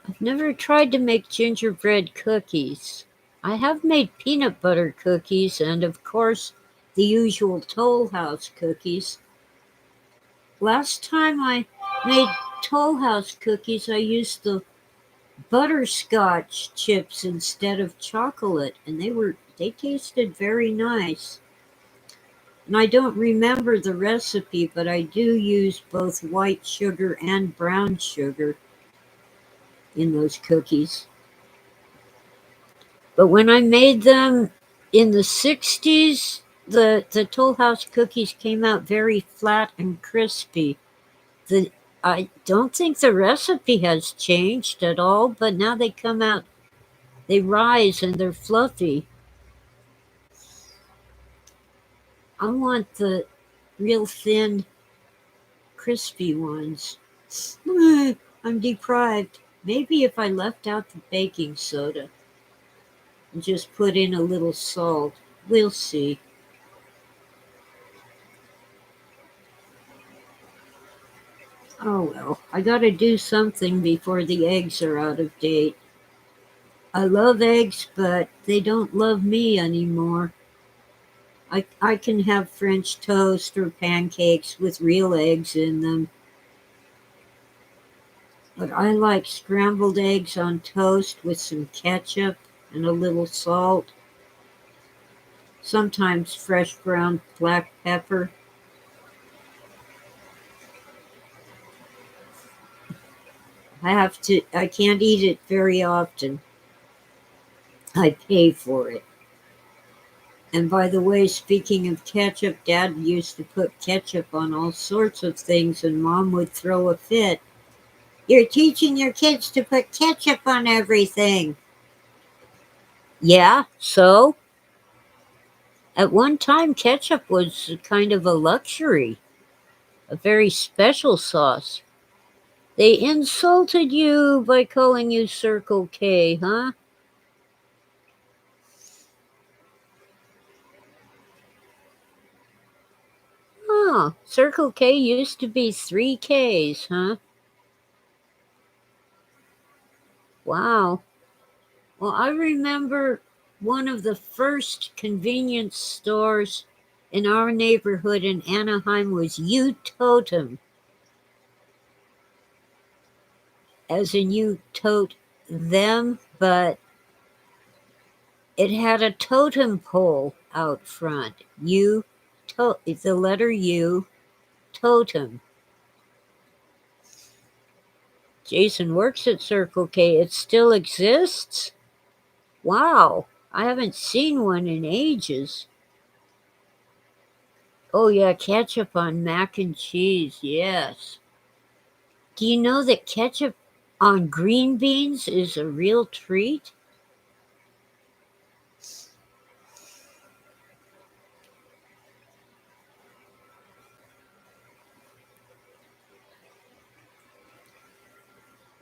I've never tried to make gingerbread cookies. I have made peanut butter cookies and, of course, the usual Toll House cookies. Last time I made Toll House cookies, I used the butterscotch chips instead of chocolate, and they tasted very nice. And I don't remember the recipe, but I do use both white sugar and brown sugar in those cookies. But when I made them in the 60s, the Toll House cookies came out very flat and crispy. I don't think the recipe has changed at all, but now they come out, they rise and they're fluffy. I want the real thin, crispy ones. I'm deprived. Maybe if I left out the baking soda and just put in a little salt, we'll see. Oh well, I gotta do something before the eggs are out of date. I love eggs, but they don't love me anymore. I can have French toast or pancakes with real eggs in them, but I like scrambled eggs on toast with some ketchup and a little salt, sometimes fresh ground black pepper. I can't eat it very often. I pay for it. And by the way, speaking of ketchup, Dad used to put ketchup on all sorts of things, and Mom would throw a fit. You're teaching your kids to put ketchup on everything. Yeah, so? At one time, ketchup was kind of a luxury, a very special sauce. They insulted you by calling you Circle K, huh? Oh, Circle K used to be 3 Ks, huh? Wow. Well, I remember one of the first convenience stores in our neighborhood in Anaheim was U Totem, as in you tote them, but it had a totem pole out front. The letter U, totem. Jason works at Circle K. It still exists? Wow, I haven't seen one in ages. Oh, yeah, ketchup on mac and cheese, yes. Do you know that ketchup on green beans is a real treat?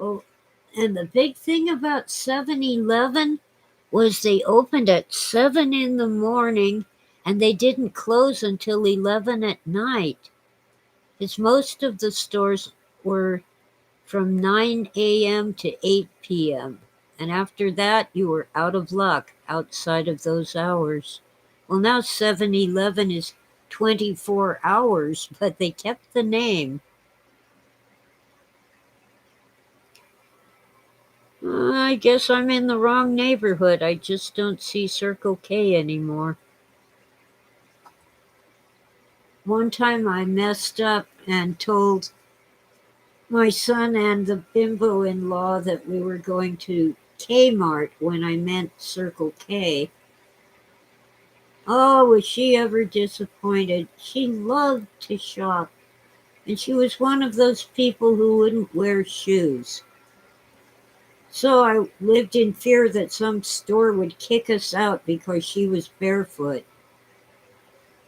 Oh, and the big thing about 7-Eleven was they opened at 7 in the morning and they didn't close until 11 at night. Because most of the stores were from 9 a.m. to 8 p.m. And after that, you were out of luck outside of those hours. Well, now 7-Eleven is 24 hours, but they kept the name. I guess I'm in the wrong neighborhood. I just don't see Circle K anymore. One time I messed up and told my son and the bimbo-in-law that we were going to Kmart when I meant Circle K. Oh, was she ever disappointed. She loved to shop, and she was one of those people who wouldn't wear shoes. So I lived in fear that some store would kick us out because she was barefoot.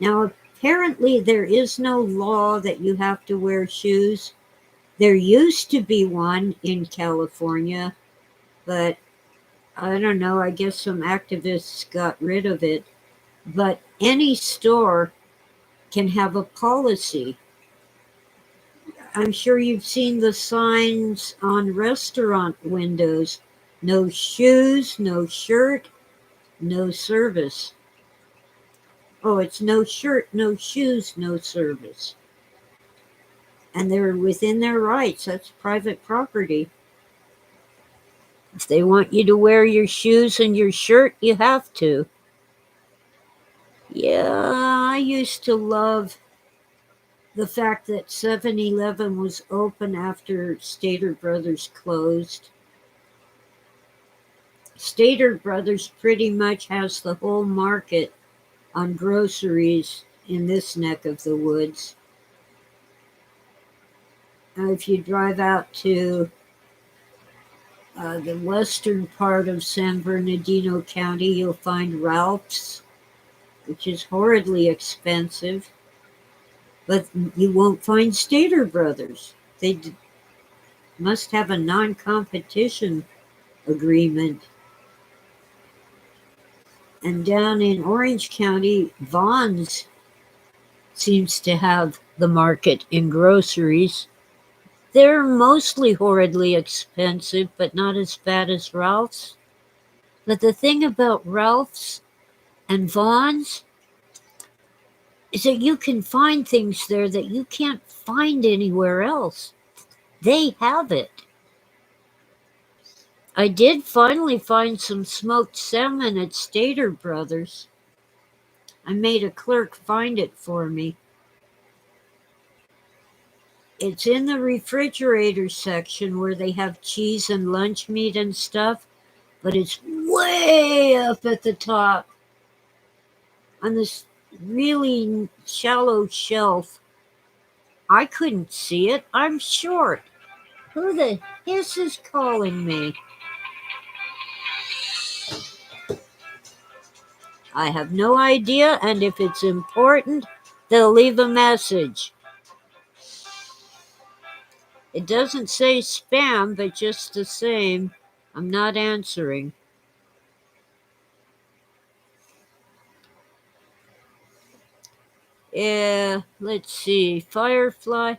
Now, apparently, there is no law that you have to wear shoes. There used to be one in California, but I don't know, I guess some activists got rid of it. But any store can have a policy. I'm sure you've seen the signs on restaurant windows: no shoes, no shirt, no service. Oh, it's no shirt, no shoes, no service. And they're within their rights. That's private property. If they want you to wear your shoes and your shirt, you have to. Yeah, I used to love the fact that 7-Eleven was open after Stater Brothers closed. Stater Brothers pretty much has the whole market on groceries in this neck of the woods. If you drive out to the western part of San Bernardino County, you'll find Ralph's, which is horridly expensive, but you won't find Stater Brothers. They must have a non-competition agreement. And down in Orange County, Vaughn's seems to have the market in groceries. They're mostly horridly expensive, but not as bad as Ralph's. But the thing about Ralph's and Vaughn's is that you can find things there that you can't find anywhere else. They have it. I did finally find some smoked salmon at Stater Brothers. I made a clerk find it for me. It's in the refrigerator section where they have cheese and lunch meat and stuff, but it's way up at the top on this really shallow shelf. I couldn't see it. I'm short. Who the hiss is calling me? I have no idea, and if it's important, they'll leave a message. It doesn't say spam, but just the same, I'm not answering. Yeah, let's see. Firefly.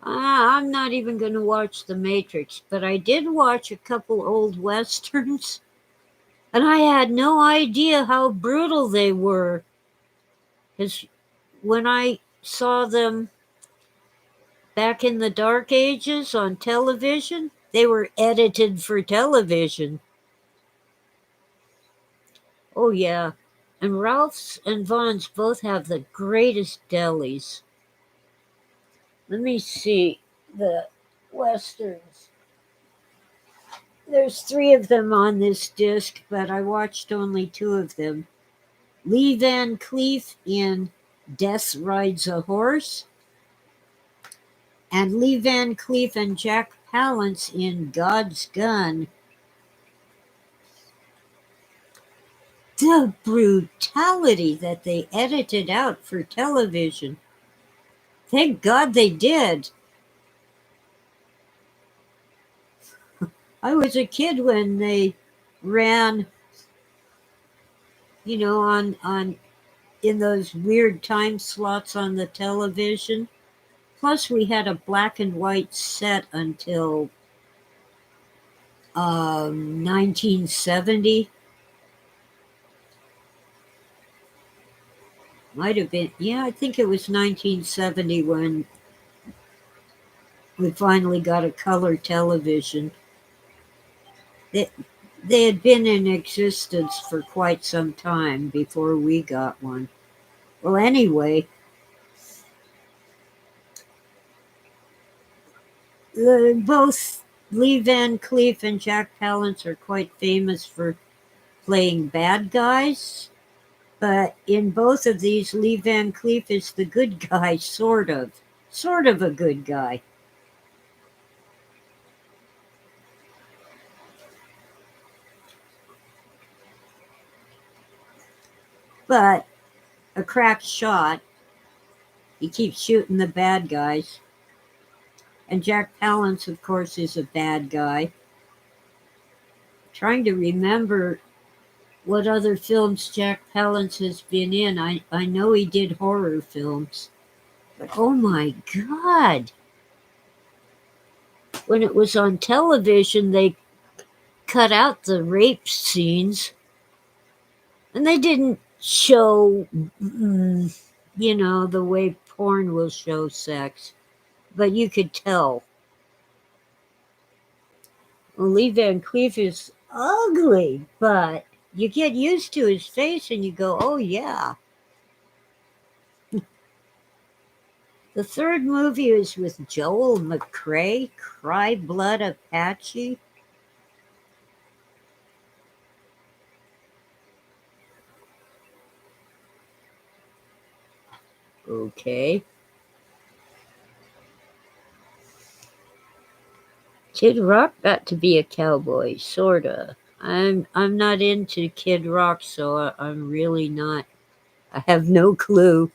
I'm not even going to watch The Matrix, but I did watch a couple old westerns, and I had no idea how brutal they were. Because when I saw them back in the Dark Ages on television, they were edited for television. Oh, yeah. And Ralph's and Vaughn's both have the greatest delis. Let me see the westerns. There's 3 of them on this disc, but I watched only 2 of them. Lee Van Cleef in Death Rides a Horse, and Lee Van Cleef and Jack Palance in God's Gun. The brutality that they edited out for television. Thank God they did. I was a kid when they ran, on in those weird time slots on the television. Plus, we had a black and white set until 1970. Might have been, yeah, I think it was 1970 when we finally got a color television. They had been in existence for quite some time before we got one. Well, anyway, both Lee Van Cleef and Jack Palance are quite famous for playing bad guys. But in both of these, Lee Van Cleef is the good guy, sort of. Sort of a good guy. But a crack shot. He keeps shooting the bad guys. And Jack Palance, of course, is a bad guy. Trying to remember what other films Jack Palance has been in. I know he did horror films. But oh my God. When it was on television, they cut out the rape scenes and they didn't show, the way porn will show sex. But you could tell. Well, Lee Van Cleef is ugly, but you get used to his face and you go, oh yeah. The third movie is with Joel McCrea, Cry Blood Apache. Okay. Kid Rock got to be a cowboy, sorta. I'm not into Kid Rock, so I'm really not. I have no clue.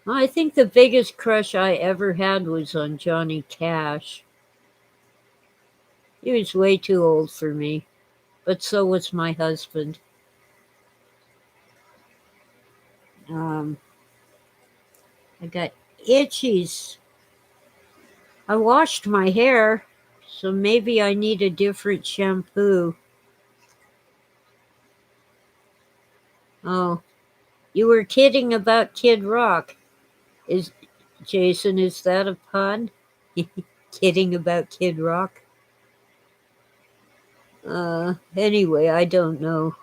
I think the biggest crush I ever had was on Johnny Cash. He was way too old for me, but so was my husband. Um, I got itchies. I washed my hair, so maybe I need a different shampoo. Oh, you were kidding about Kid Rock. Is Jason, is that a pun? Kidding about Kid Rock? Anyway, I don't know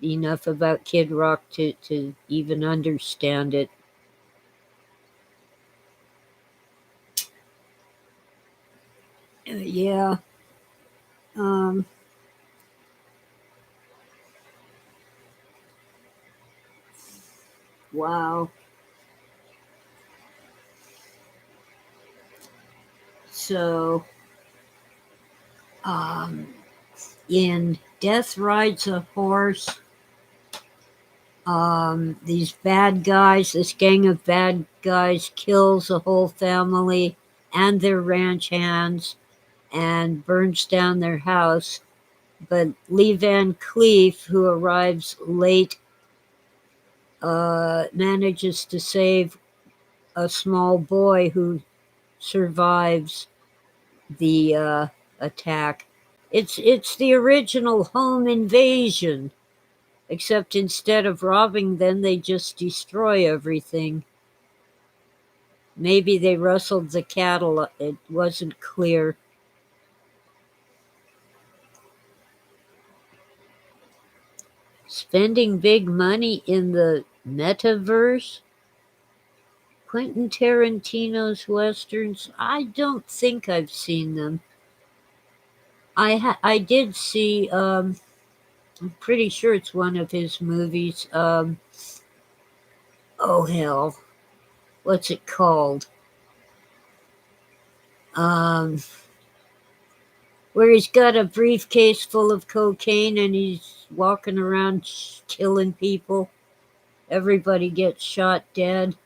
enough about Kid Rock to even understand it. Yeah. Um, wow. So, um, in Death Rides a Horse, these bad guys, this gang of bad guys kills a whole family and their ranch hands and burns down their house. But Lee Van Cleef, who arrives late, manages to save a small boy who survives the attack. It's the original home invasion, except instead of robbing them, they just destroy everything. Maybe they rustled the cattle. It wasn't clear. Spending big money in the metaverse? Quentin Tarantino's westerns? I don't think I've seen them. I did see. I'm pretty sure it's one of his movies. Oh hell, what's it called? Um, where he's got a briefcase full of cocaine and he's walking around killing people. Everybody gets shot dead.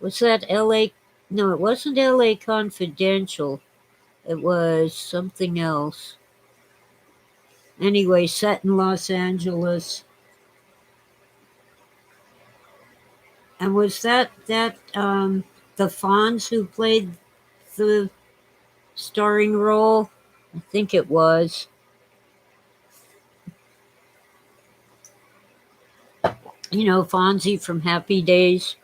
Was that L.A.? No, it wasn't L.A. Confidential. It was something else. Anyway, set in Los Angeles. And was that the Fonz who played the starring role? I think it was. You know, Fonzie from Happy Days.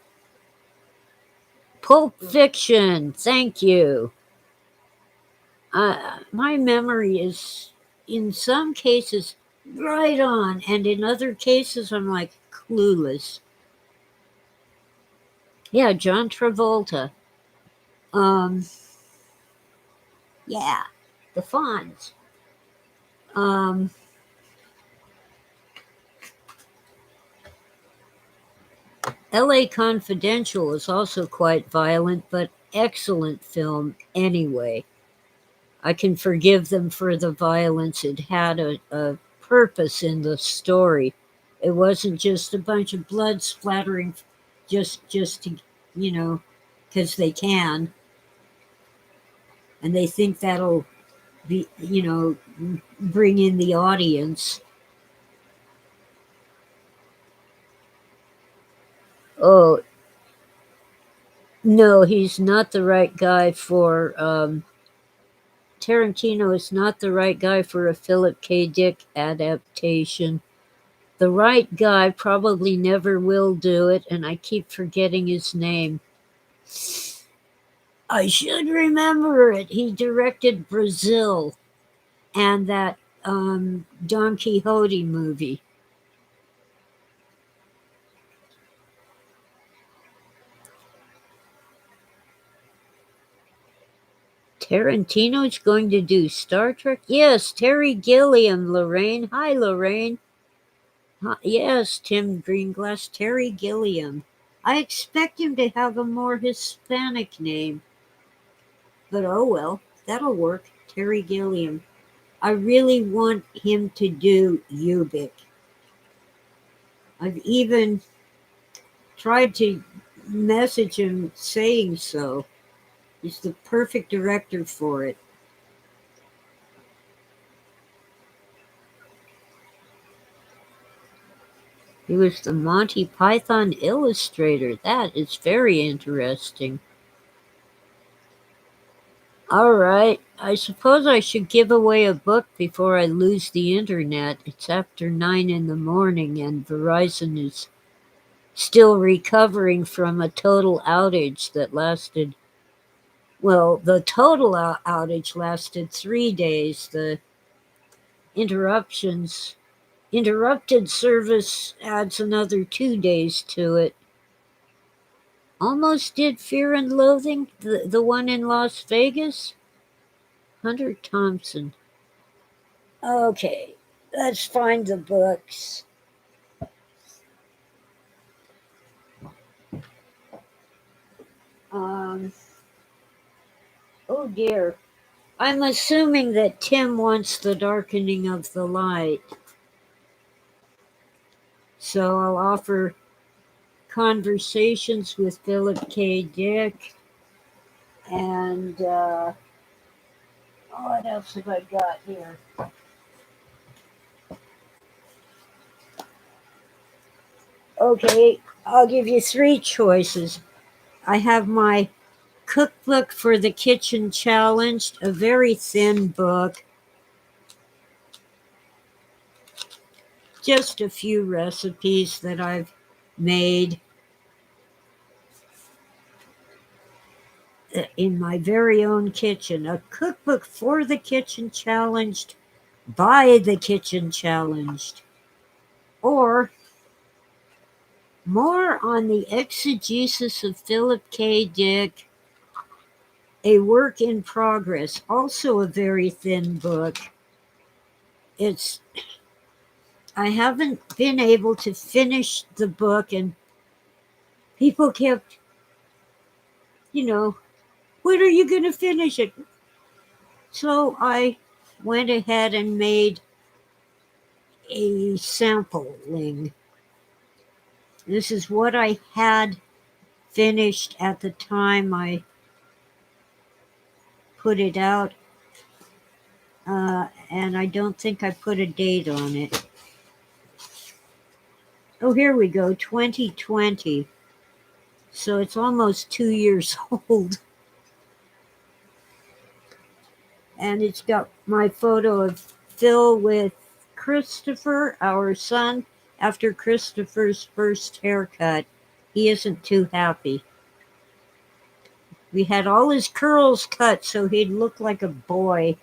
Pulp Fiction. Thank you. My memory is, in some cases, right on, and in other cases, I'm like clueless. Yeah, John Travolta. Um, yeah, the Fonz. Um, L.A. Confidential is also quite violent, but excellent film anyway. I can forgive them for the violence. It had a purpose in the story. It wasn't just a bunch of blood splattering just to, you know, because they can. and they think that'll be, bring in the audience. Oh, no, he's not the right guy for. Tarantino is not the right guy for a Philip K. Dick adaptation. The right guy probably never will do it, and I keep forgetting his name. I should remember it. He directed Brazil and that Don Quixote movie. Tarantino's going to do Star Trek? Yes, Terry Gilliam, Lorraine. Hi, Lorraine. Yes, Tim Greenglass, Terry Gilliam. I expect him to have a more Hispanic name, but oh well, that'll work. Terry Gilliam. I really want him to do Ubik. I've even tried to message him saying so. He's the perfect director for it. He was the Monty Python illustrator. That is very interesting. All right, I suppose I should give away a book before I lose the internet. It's after 9 in the morning, and Verizon is still recovering from a total outage that lasted. Well, the total outage lasted 3 days. The interruptions, interrupted service adds another 2 days to it. Almost did Fear and Loathing, the one in Las Vegas. Hunter Thompson. Okay, let's find the books. Oh dear. I'm assuming that Tim wants The Darkening of the Light. So I'll offer Conversations with Philip K. Dick. And what else have I got here? Okay, I'll give you 3 choices. I have my Cookbook for the Kitchen Challenged, a very thin book. Just a few recipes that I've made in my very own kitchen. A cookbook for the kitchen challenged, by the kitchen challenged. Or more on the exegesis of Philip K. Dick, a work in progress, also a very thin book. I haven't been able to finish the book, and people kept, when are you going to finish it? So I went ahead and made a sampling. This is what I had finished at the time I put it out, and I don't think I put a date on it. Oh, here we go, 2020. So it's almost 2 years old. And it's got my photo of Phil with Christopher, our son, after Christopher's first haircut. He isn't too happy. We had all his curls cut so he'd look like a boy.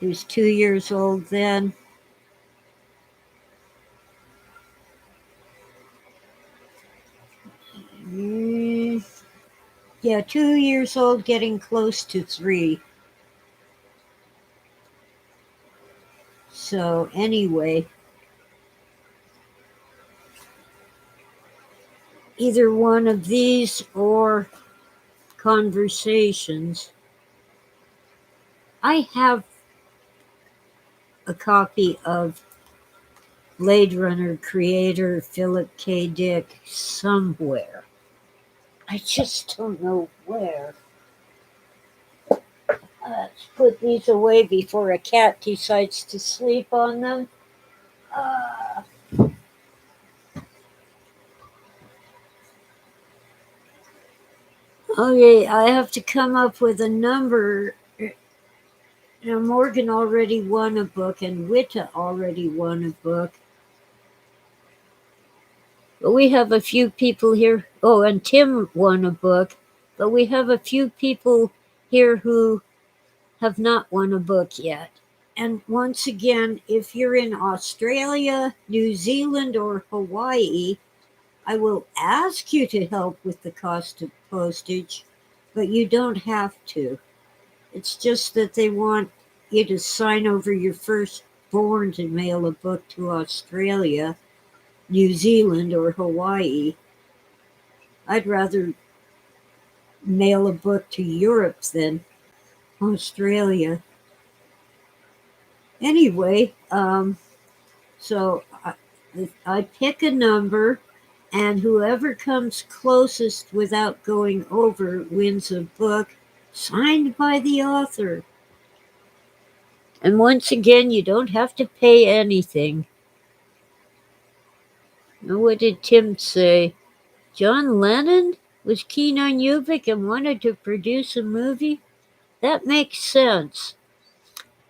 He was 2 years old then. Yeah, 2 years old, getting close to 3. So anyway, either one of these or Conversations. I have a copy of Blade Runner creator Philip K. Dick somewhere. I just don't know where. Let's put these away before a cat decides to sleep on them. Uh, okay, I have to come up with a number. Now, Morgan already won a book, and Witta already won a book. But we have a few people here. Oh, and Tim won a book. But we have a few people here who have not won a book yet. And once again, if you're in Australia, New Zealand, or Hawaii, I will ask you to help with the cost of postage, but you don't have to. It's just that they want you to sign over your firstborn to mail a book to Australia, New Zealand, or Hawaii. I'd rather mail a book to Europe than Australia. Anyway, so I pick a number, and whoever comes closest without going over wins a book signed by the author. And once again, you don't have to pay anything. Now, what did Tim say? John Lennon was keen on Ubik and wanted to produce a movie? That makes sense.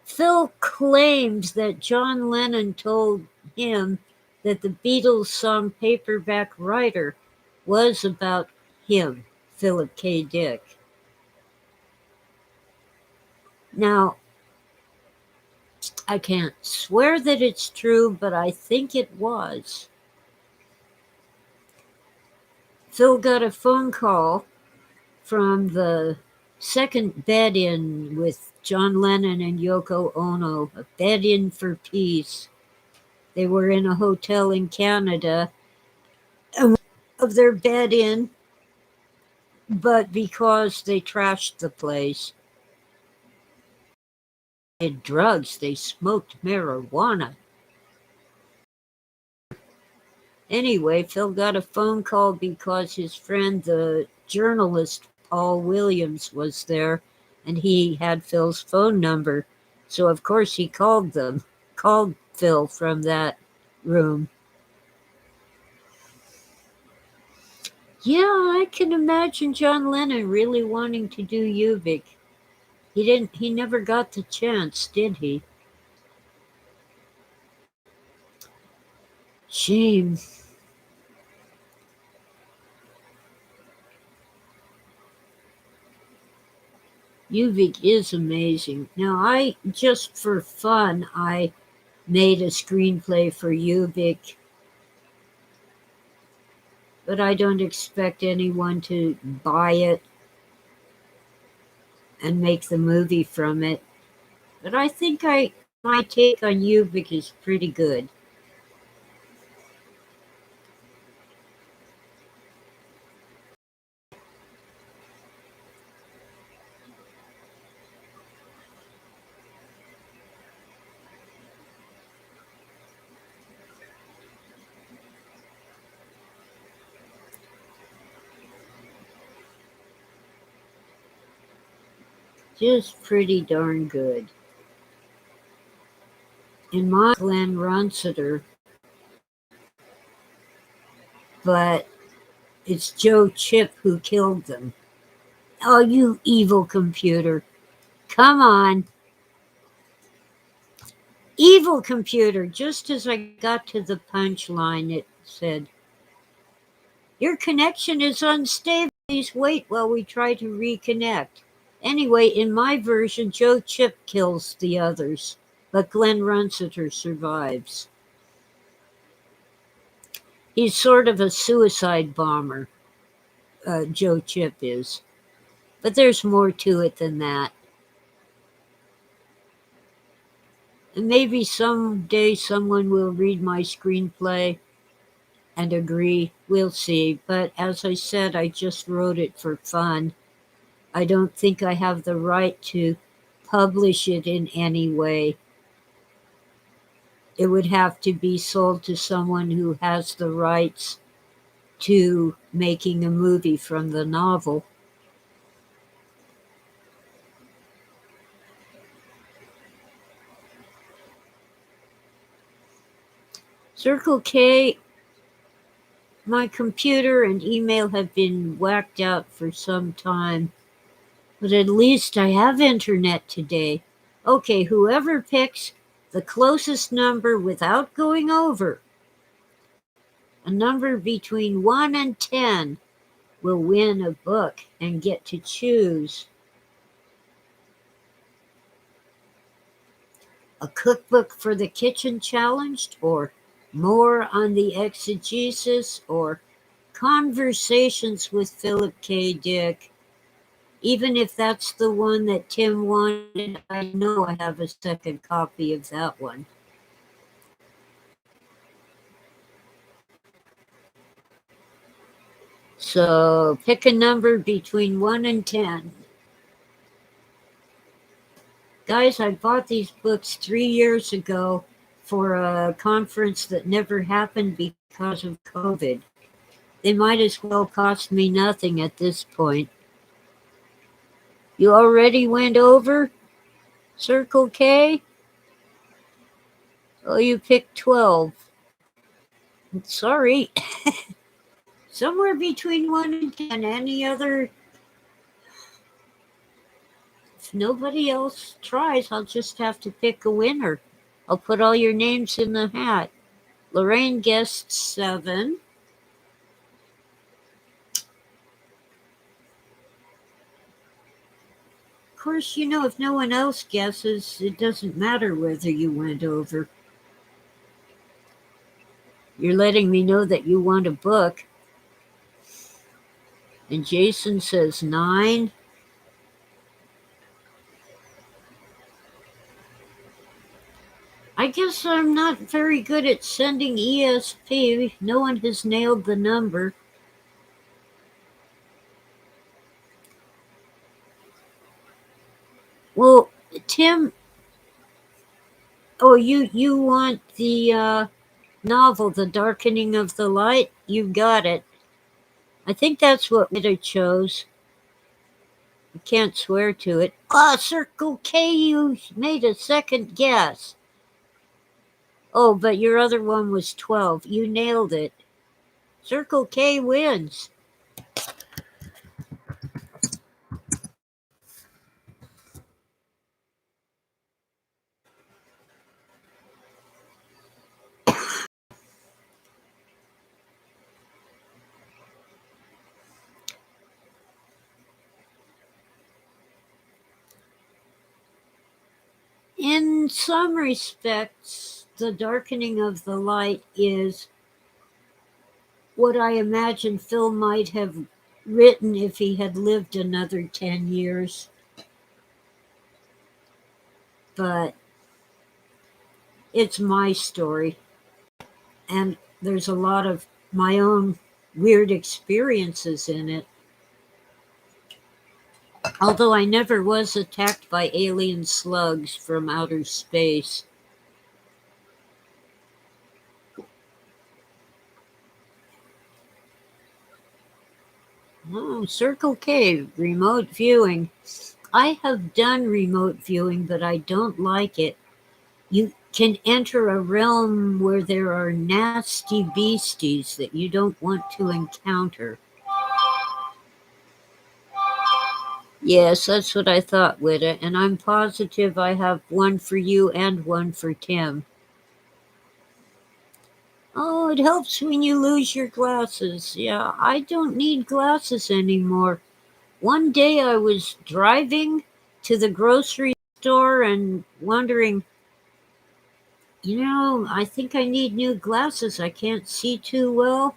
Phil claims that John Lennon told him that the Beatles song Paperback Writer was about him, Philip K. Dick. Now, I can't swear that it's true, but I think it was. Phil got a phone call from the second bed-in with John Lennon and Yoko Ono, a bed-in for peace. They were in a hotel in Canada, and of their bed-in, but because they trashed the place, they did drugs, they smoked marijuana. Anyway, Phil got a phone call because his friend, the journalist Paul Williams, was there, and he had Phil's phone number. So of course he called Phil from that room. Yeah, I can imagine John Lennon really wanting to do Ubik. He never got the chance, did he? Shame. Ubik is amazing. Now, just for fun, I made a screenplay for Ubik, but I don't expect anyone to buy it and make the movie from it. But I think my take on Ubik is pretty good. Just pretty darn good. In my Glenn Runsiter, but it's Joe Chip who killed them. Oh, you evil computer. Come on. Evil computer. Just as I got to the punchline, it said, "Your connection is unstable. Please wait while we try to reconnect." Anyway, in my version, Joe Chip kills the others, but Glenn Runsiter survives. He's sort of a suicide bomber, Joe Chip is. But there's more to it than that. And maybe someday someone will read my screenplay and agree. We'll see. But as I said, I just wrote it for fun. I don't think I have the right to publish it in any way. It would have to be sold to someone who has the rights to making a movie from the novel. Circle K, my computer and email have been whacked out for some time, but at least I have internet today. Okay, whoever picks the closest number without going over, a number between 1 and 10, will win a book and get to choose a cookbook for the kitchen challenged, or more on the exegesis, or conversations with Philip K. Dick. Even if that's the one that Tim wanted, I know I have a second copy of that one. So pick a number between 1 and 10. Guys, I bought these books 3 years ago for a conference that never happened because of COVID. They might as well cost me nothing at this point. You already went over? Circle K? Oh, you picked 12. Sorry. Somewhere between 1 and 10. Any other? If nobody else tries, I'll just have to pick a winner. I'll put all your names in the hat. Lorraine guessed 7. Of course, if no one else guesses, it doesn't matter whether you went over. You're letting me know that you want a book. And Jason says 9. I guess I'm not very good at sending ESP. No one has nailed the number. Well, Tim, you want the novel, The Darkening of the Light? You got it. I think that's what Witta chose. I can't swear to it. Circle K, you made a second guess. Oh, but your other one was 12. You nailed it. Circle K wins. In some respects, The Darkening of the Light is what I imagine Phil might have written if he had lived another 10 years. But it's my story. And there's a lot of my own weird experiences in it. Although I never was attacked by alien slugs from outer space. Oh, Circle K, remote viewing. I have done remote viewing, but I don't like it. You can enter a realm where there are nasty beasties that you don't want to encounter. Yes, that's what I thought, Witta, and I'm positive I have one for you and one for Tim. Oh, it helps when you lose your glasses. Yeah, I don't need glasses anymore. One day I was driving to the grocery store and wondering, I think I need new glasses. I can't see too well.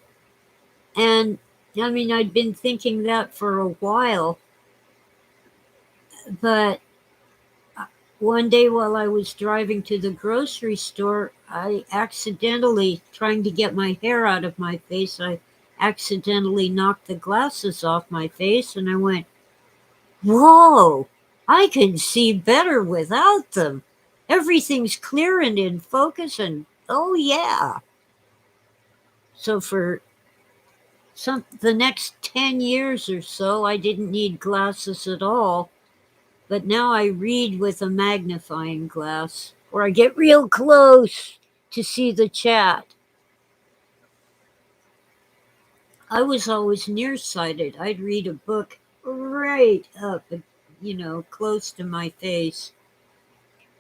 And I'd been thinking that for a while. But one day while I was driving to the grocery store, I accidentally, trying to get my hair out of my face, I accidentally knocked the glasses off my face, and I went, whoa, I can see better without them. Everything's clear and in focus, and oh yeah. So for the next 10 years or so, I didn't need glasses at all. But now I read with a magnifying glass, or I get real close to see the chat. I was always nearsighted. I'd read a book right up, close to my face.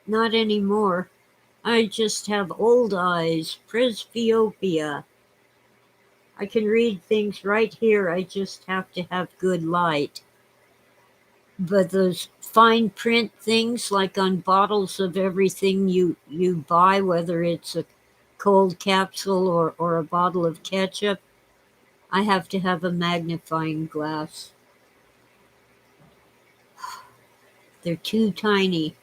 Not anymore. I just have old eyes, presbyopia. I can read things right here. I just have to have good light. But those fine print things, like on bottles of everything you buy, whether it's a cold capsule or a bottle of ketchup, I have to have a magnifying glass. They're too tiny.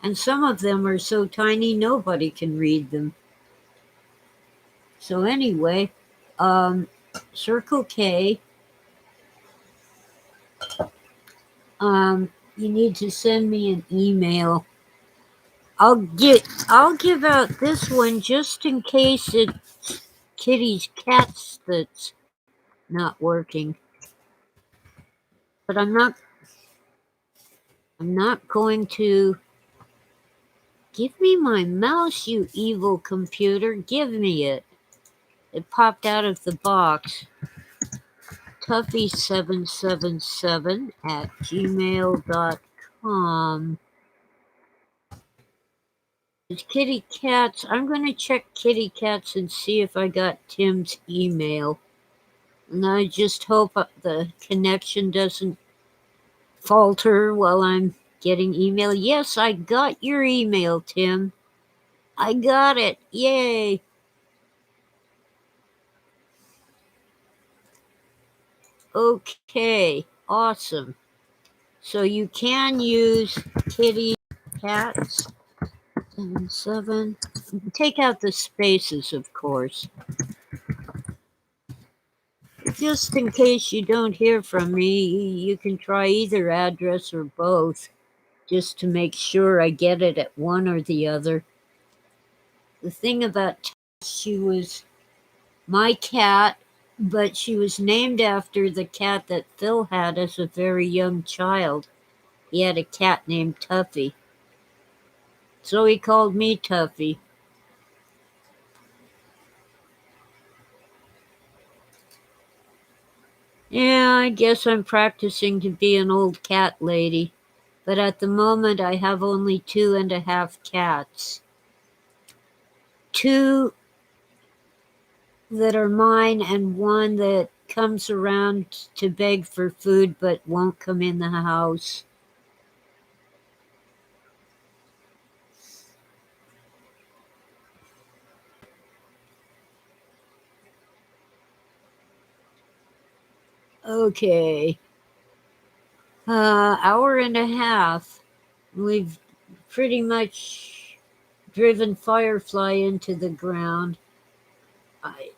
And some of them are so tiny nobody can read them. So anyway, Circle K, you need to send me an email. I'll give out this one just in case it's Kitty's cats that's not working. But I'm not going to. Give me my mouse, you evil computer. Give me it. It popped out of the box. Tuffy777 @gmail.com. It's Kitty Cats. I'm going to check Kitty Cats and see if I got Tim's email. And I just hope the connection doesn't falter while I'm getting email. Yes, I got your email, Tim. I got it. Yay. Okay, awesome. So you can use Kitty Cats and 7. Take out the spaces, of course. Just in case you don't hear from me, you can try either address or both, just to make sure I get it at one or the other. The thing about Tess, she was my cat, but she was named after the cat that Phil had as a very young child. He had a cat named Tuffy. So he called me Tuffy. Yeah, I guess I'm practicing to be an old cat lady. But at the moment, I have only 2.5 cats. 2 that are mine and 1 that comes around to beg for food but won't come in the house. Okay. Hour and a half. We've pretty much driven Firefly into the ground. I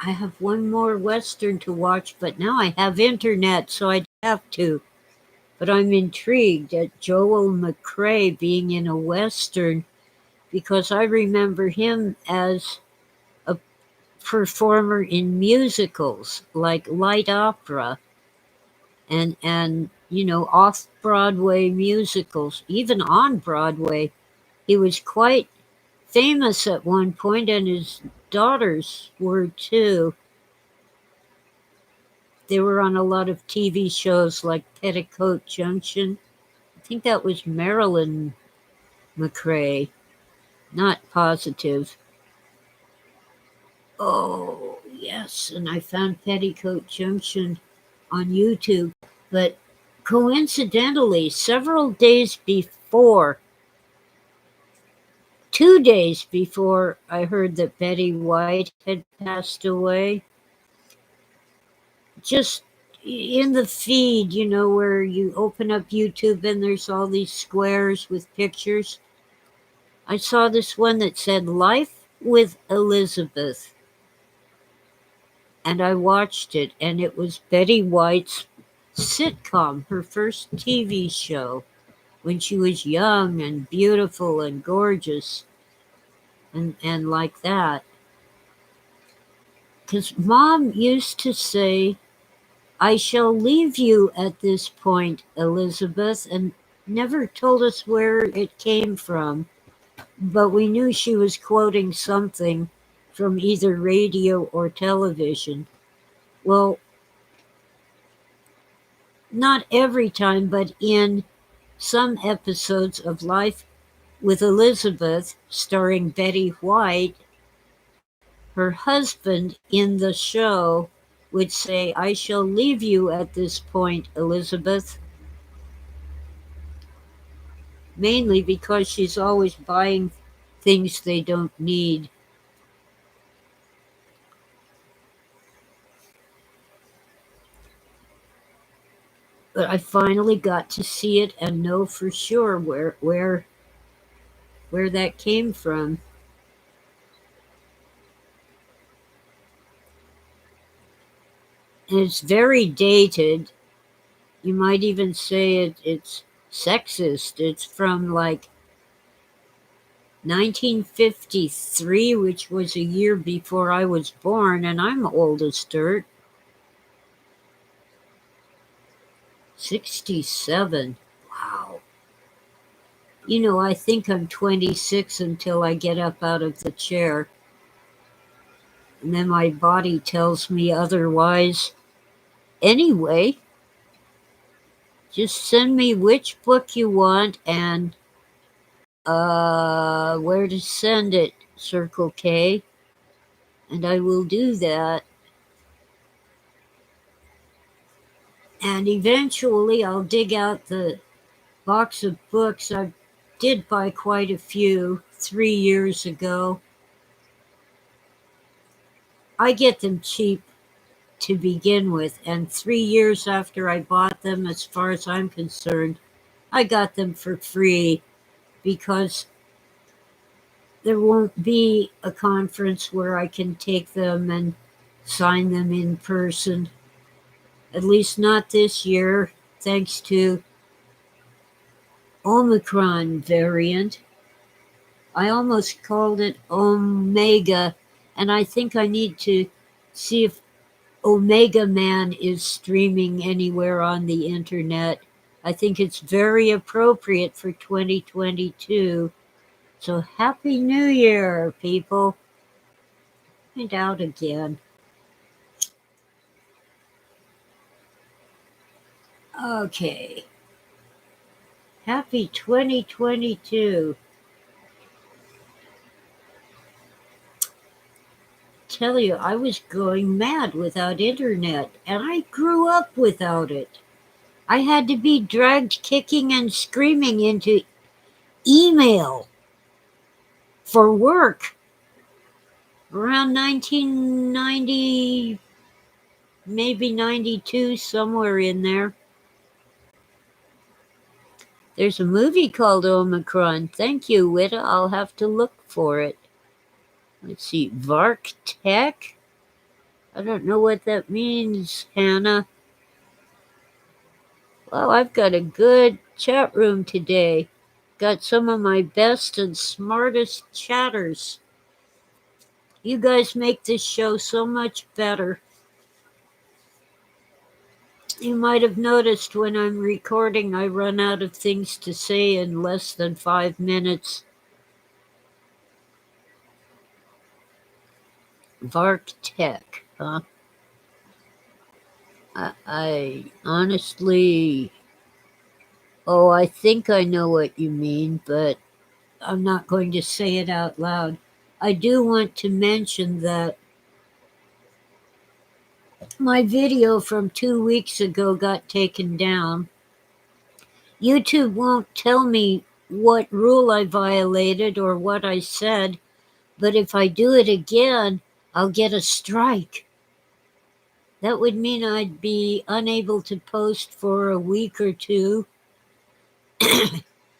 have one more Western to watch, but now I have internet, so I have to. But I'm intrigued at Joel McCrea being in a Western because I remember him as a performer in musicals like light opera and off-Broadway musicals, even on Broadway. He was quite famous at one point, and his daughters were too. They were on a lot of TV shows like Petticoat Junction. I think that was Marilyn McCrea. Not positive. Oh, yes, and I found Petticoat Junction on YouTube. But coincidentally, several days before, 2 days before I heard that Betty White had passed away, just in the feed, where you open up YouTube and there's all these squares with pictures, I saw this one that said Life with Elizabeth. And I watched it, and it was Betty White's sitcom, her first TV show, when she was young and beautiful and gorgeous and like that. Because Mom used to say, I shall leave you at this point, Elizabeth, and never told us where it came from. But we knew she was quoting something. from either radio or television. Well, not every time, but in some episodes of Life with Elizabeth, starring Betty White, her husband in the show would say, "I shall leave you at this point, Elizabeth," mainly because she's always buying things they don't need. But I finally got to see it and know for sure where that came from. And it's very dated. You might even say it's sexist. It's from like 1953, which was a year before I was born, and I'm old as dirt. 67. Wow. You know, I think I'm 26 until I get up out of the chair. And then my body tells me otherwise. Anyway, just send me which book you want and where to send it, Circle K, and I will do that. And eventually I'll dig out the box of books. I did buy quite a few 3 years ago. I get them cheap to begin with, and 3 years after I bought them, as far as I'm concerned, I got them for free because there won't be a conference where I can take them and sign them in person. At least not this year, thanks to Omicron variant. I almost called it Omega, and I think I need to see if Omega Man is streaming anywhere on the internet. I think it's very appropriate for 2022. So Happy New Year, people. And out again. Okay. Happy 2022. Tell you, I was going mad without internet, and I grew up without it. I had to be dragged kicking and screaming into email for work around 1990, maybe 92, somewhere in there. There's a movie called Omicron. Thank you, Witta. I'll have to look for it. Let's see, Vark Tech? I don't know what that means, Hannah. Well, I've got a good chat room today. Got some of my best and smartest chatters. You guys make this show so much better. You might have noticed when I'm recording, I run out of things to say in less than 5 minutes. Vark Tech, huh? I honestly, I think I know what you mean, but I'm not going to say it out loud. I do want to mention that my video from 2 weeks ago got taken down. YouTube won't tell me what rule I violated or what I said, but if I do it again, I'll get a strike. That would mean I'd be unable to post for a week or two.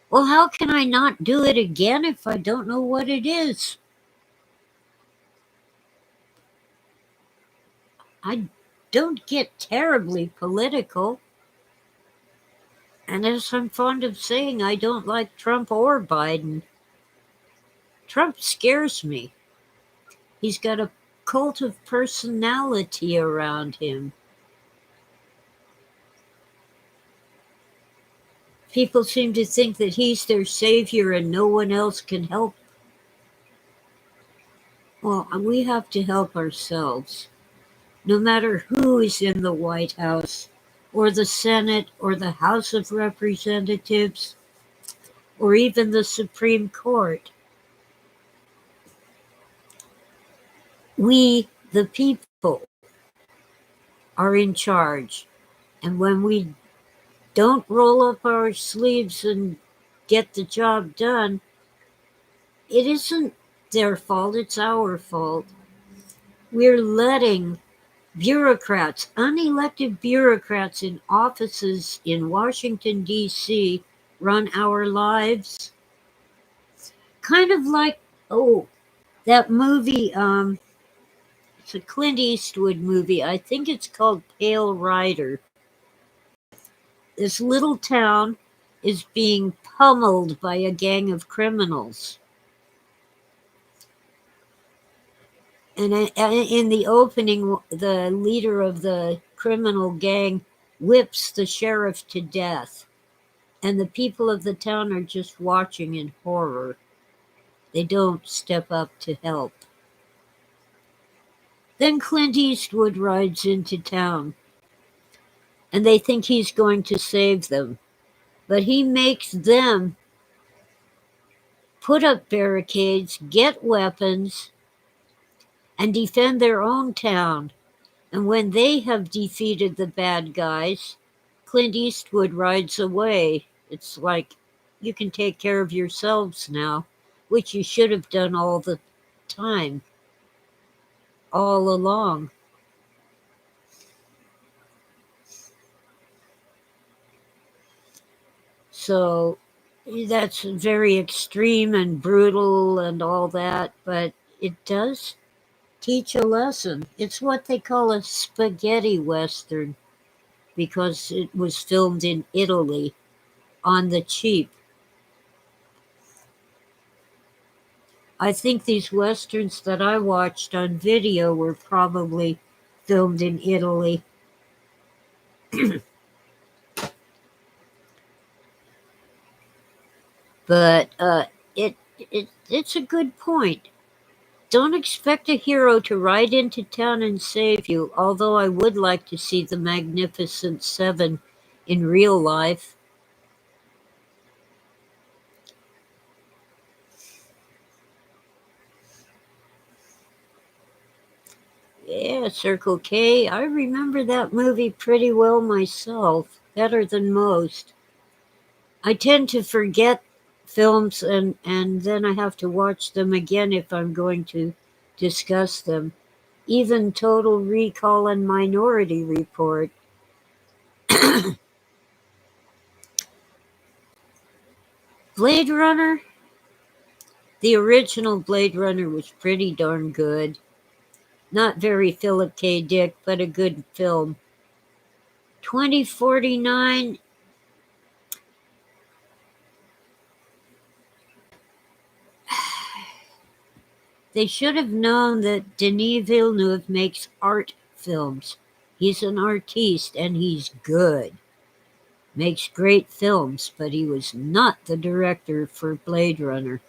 Well, how can I not do it again if I don't know what it is? I don't get terribly political. And as I'm fond of saying, I don't like Trump or Biden. Trump scares me. He's got a cult of personality around him. People seem to think that he's their savior and no one else can help. Well, we have to help ourselves. No matter who is in the White House, or the Senate, or the House of Representatives, or even the Supreme Court, we, the people, are in charge. And when we don't roll up our sleeves and get the job done, it isn't their fault, it's our fault. We're letting bureaucrats, unelected bureaucrats in offices in Washington, D.C., run our lives. Kind of like, oh, that movie, it's a Clint Eastwood movie. I think it's called Pale Rider. This little town is being pummeled by a gang of criminals. And in the opening, the leader of the criminal gang whips the sheriff to death. And the people of the town are just watching in horror. They don't step up to help. Then Clint Eastwood rides into town, and they think he's going to save them. But he makes them put up barricades, get weapons, and defend their own town. And when they have defeated the bad guys, Clint Eastwood rides away. It's like, you can take care of yourselves now, which you should have done all the time, all along. So that's very extreme and brutal and all that, but it does teach a lesson. It's what they call a spaghetti western because it was filmed in Italy on the cheap. I think these westerns that I watched on video were probably filmed in Italy. But it's a good point. Don't expect a hero to ride into town and save you, although I would like to see the Magnificent Seven in real life. Yeah, Circle K. I remember that movie pretty well myself, better than most. I tend to forget films and then I have to watch them again if I'm going to discuss them. Even Total Recall and Minority Report. Blade Runner? The original Blade Runner was pretty darn good. Not very Philip K. Dick, but a good film. 2049. They should have known that Denis Villeneuve makes art films. He's an artiste and he's good. Makes great films, but he was not the director for Blade Runner.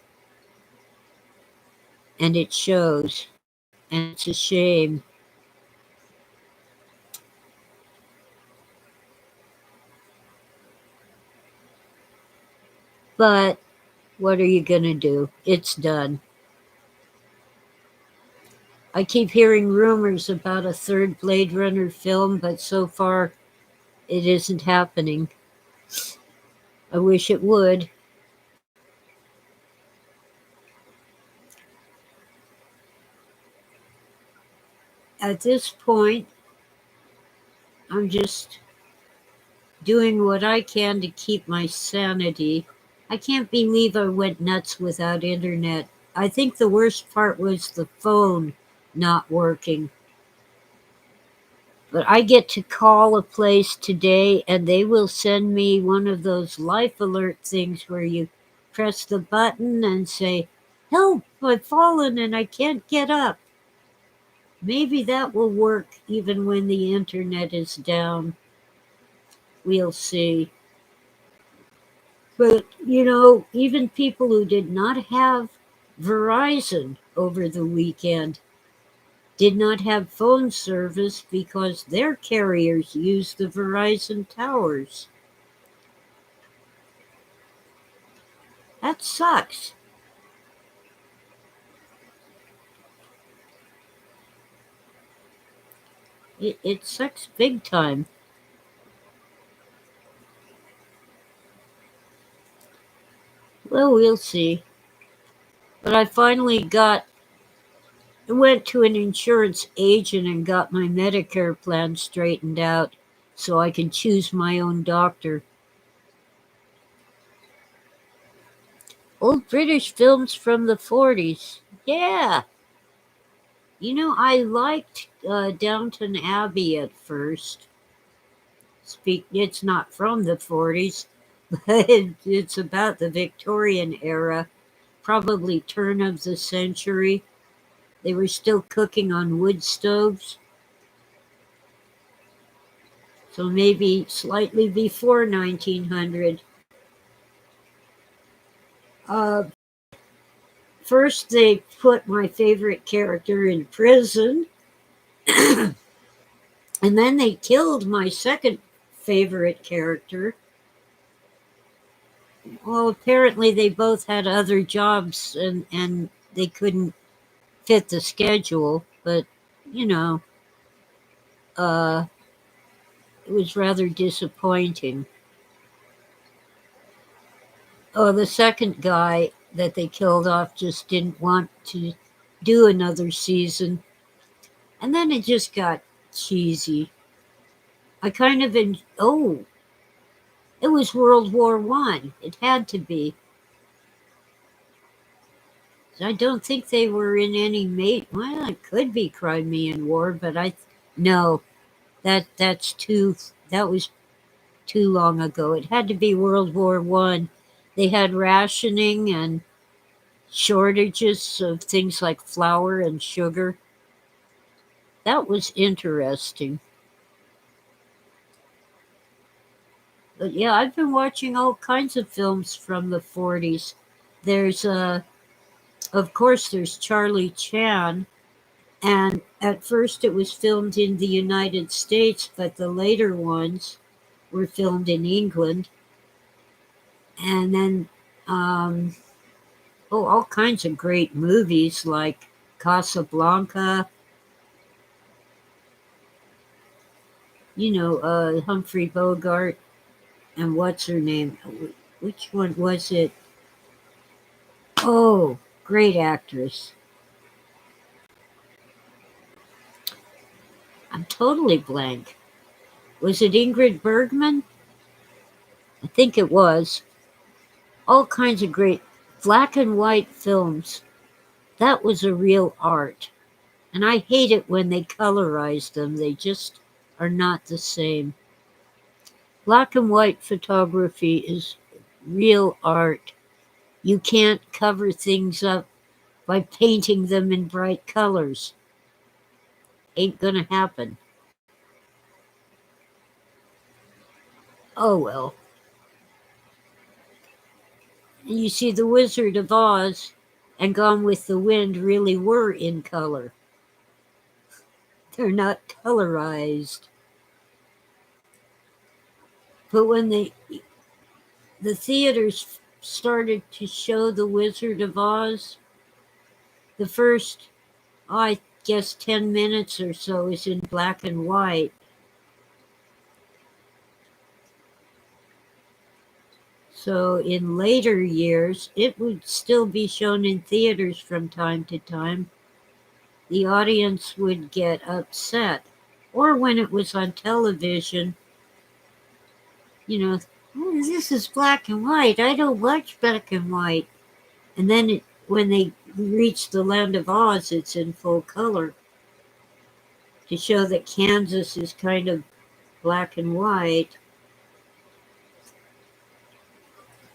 And it shows. And it's a shame. But what are you going to do? It's done. I keep hearing rumors about a third Blade Runner film, but so far it isn't happening. I wish it would. At this point, I'm just doing what I can to keep my sanity. I can't believe I went nuts without internet. I think the worst part was the phone not working. But I get to call a place today and they will send me one of those life alert things where you press the button and say, "Help, I've fallen and I can't get up." Maybe that will work even when the internet is down. We'll see. But, even people who did not have Verizon over the weekend did not have phone service because their carriers use the Verizon towers. That sucks. It sucks big time. Well, we'll see. But I finally went to an insurance agent and got my Medicare plan straightened out so I can choose my own doctor. Old British films from the 40s. Yeah. I liked Downton Abbey at first. It's not from the 40s, but it's about the Victorian era, probably turn of the century. They were still cooking on wood stoves, so maybe slightly before 1900. Uh, First, they put my favorite character in prison, and then they killed my second favorite character. Well, apparently they both had other jobs and they couldn't fit the schedule, but you know, uh, it was rather disappointing. Oh, the second guy that they killed off just didn't want to do another season, and then it just got cheesy. I kind of oh, it was World War I. It had to be. I don't think they were in any mate. Well, it could be Crimean War, but no, that's too. That was too long ago. It had to be World War I. They had rationing and shortages of things like flour and sugar. That was interesting. But yeah, I've been watching all kinds of films from the 40s. There's of course, there's Charlie Chan, and at first it was filmed in the United States, but the later ones were filmed in England. And then, um, all kinds of great movies like Casablanca, Humphrey Bogart, and what's her name? Which one was it? Oh, great actress. I'm totally blank. Was it Ingrid Bergman? I think it was. All kinds of great black and white films. That was a real art. And I hate it when they colorize them. They just are not the same. Black and white photography is real art. You can't cover things up by painting them in bright colors. Ain't gonna happen. Oh well. And you see, The Wizard of Oz and Gone with the Wind really were in color. They're not colorized. But when the theaters started to show The Wizard of Oz, the first, I guess, 10 minutes or so is in black and white. So in later years, it would still be shown in theaters from time to time. The audience would get upset. Or when it was on television, you know, "Oh, this is black and white. I don't watch black and white." And then when they reach the land of Oz, it's in full color to show that Kansas is kind of black and white.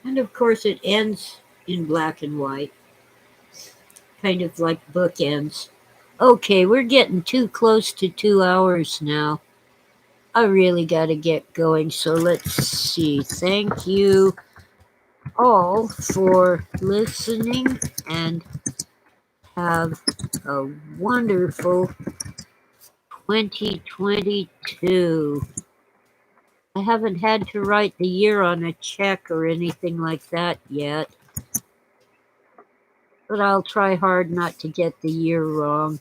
And of course, it ends in black and white, kind of like bookends. Okay, we're getting too close to 2 hours now. I really got to get going, so let's see. Thank you all for listening, and have a wonderful 2022. I haven't had to write the year on a check or anything like that yet, but I'll try hard not to get the year wrong.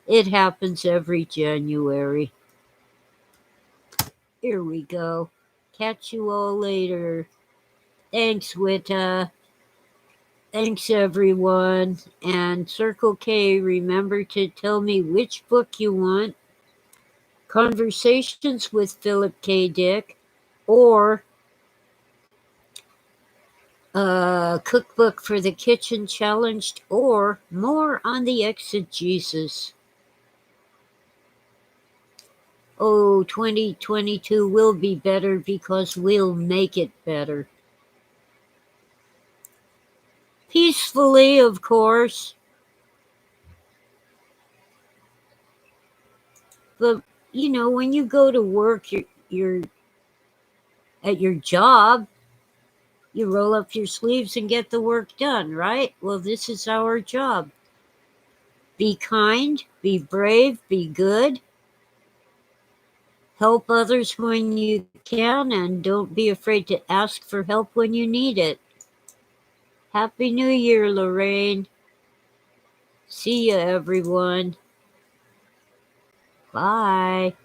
It happens every January. Here we go. Catch you all later. Thanks, Wita. Thanks, everyone. And Circle K, remember to tell me which book you want. Conversations with Philip K. Dick, or a cookbook for the kitchen challenged, or more on the exegesis. Oh, 2022 will be better because we'll make it better. Peacefully, of course. But, when you go to work, you're at your job, you roll up your sleeves and get the work done, right? Well, this is our job. Be kind, be brave, be good. Help others when you can, and don't be afraid to ask for help when you need it. Happy New Year, Lorraine. See ya, everyone. Bye.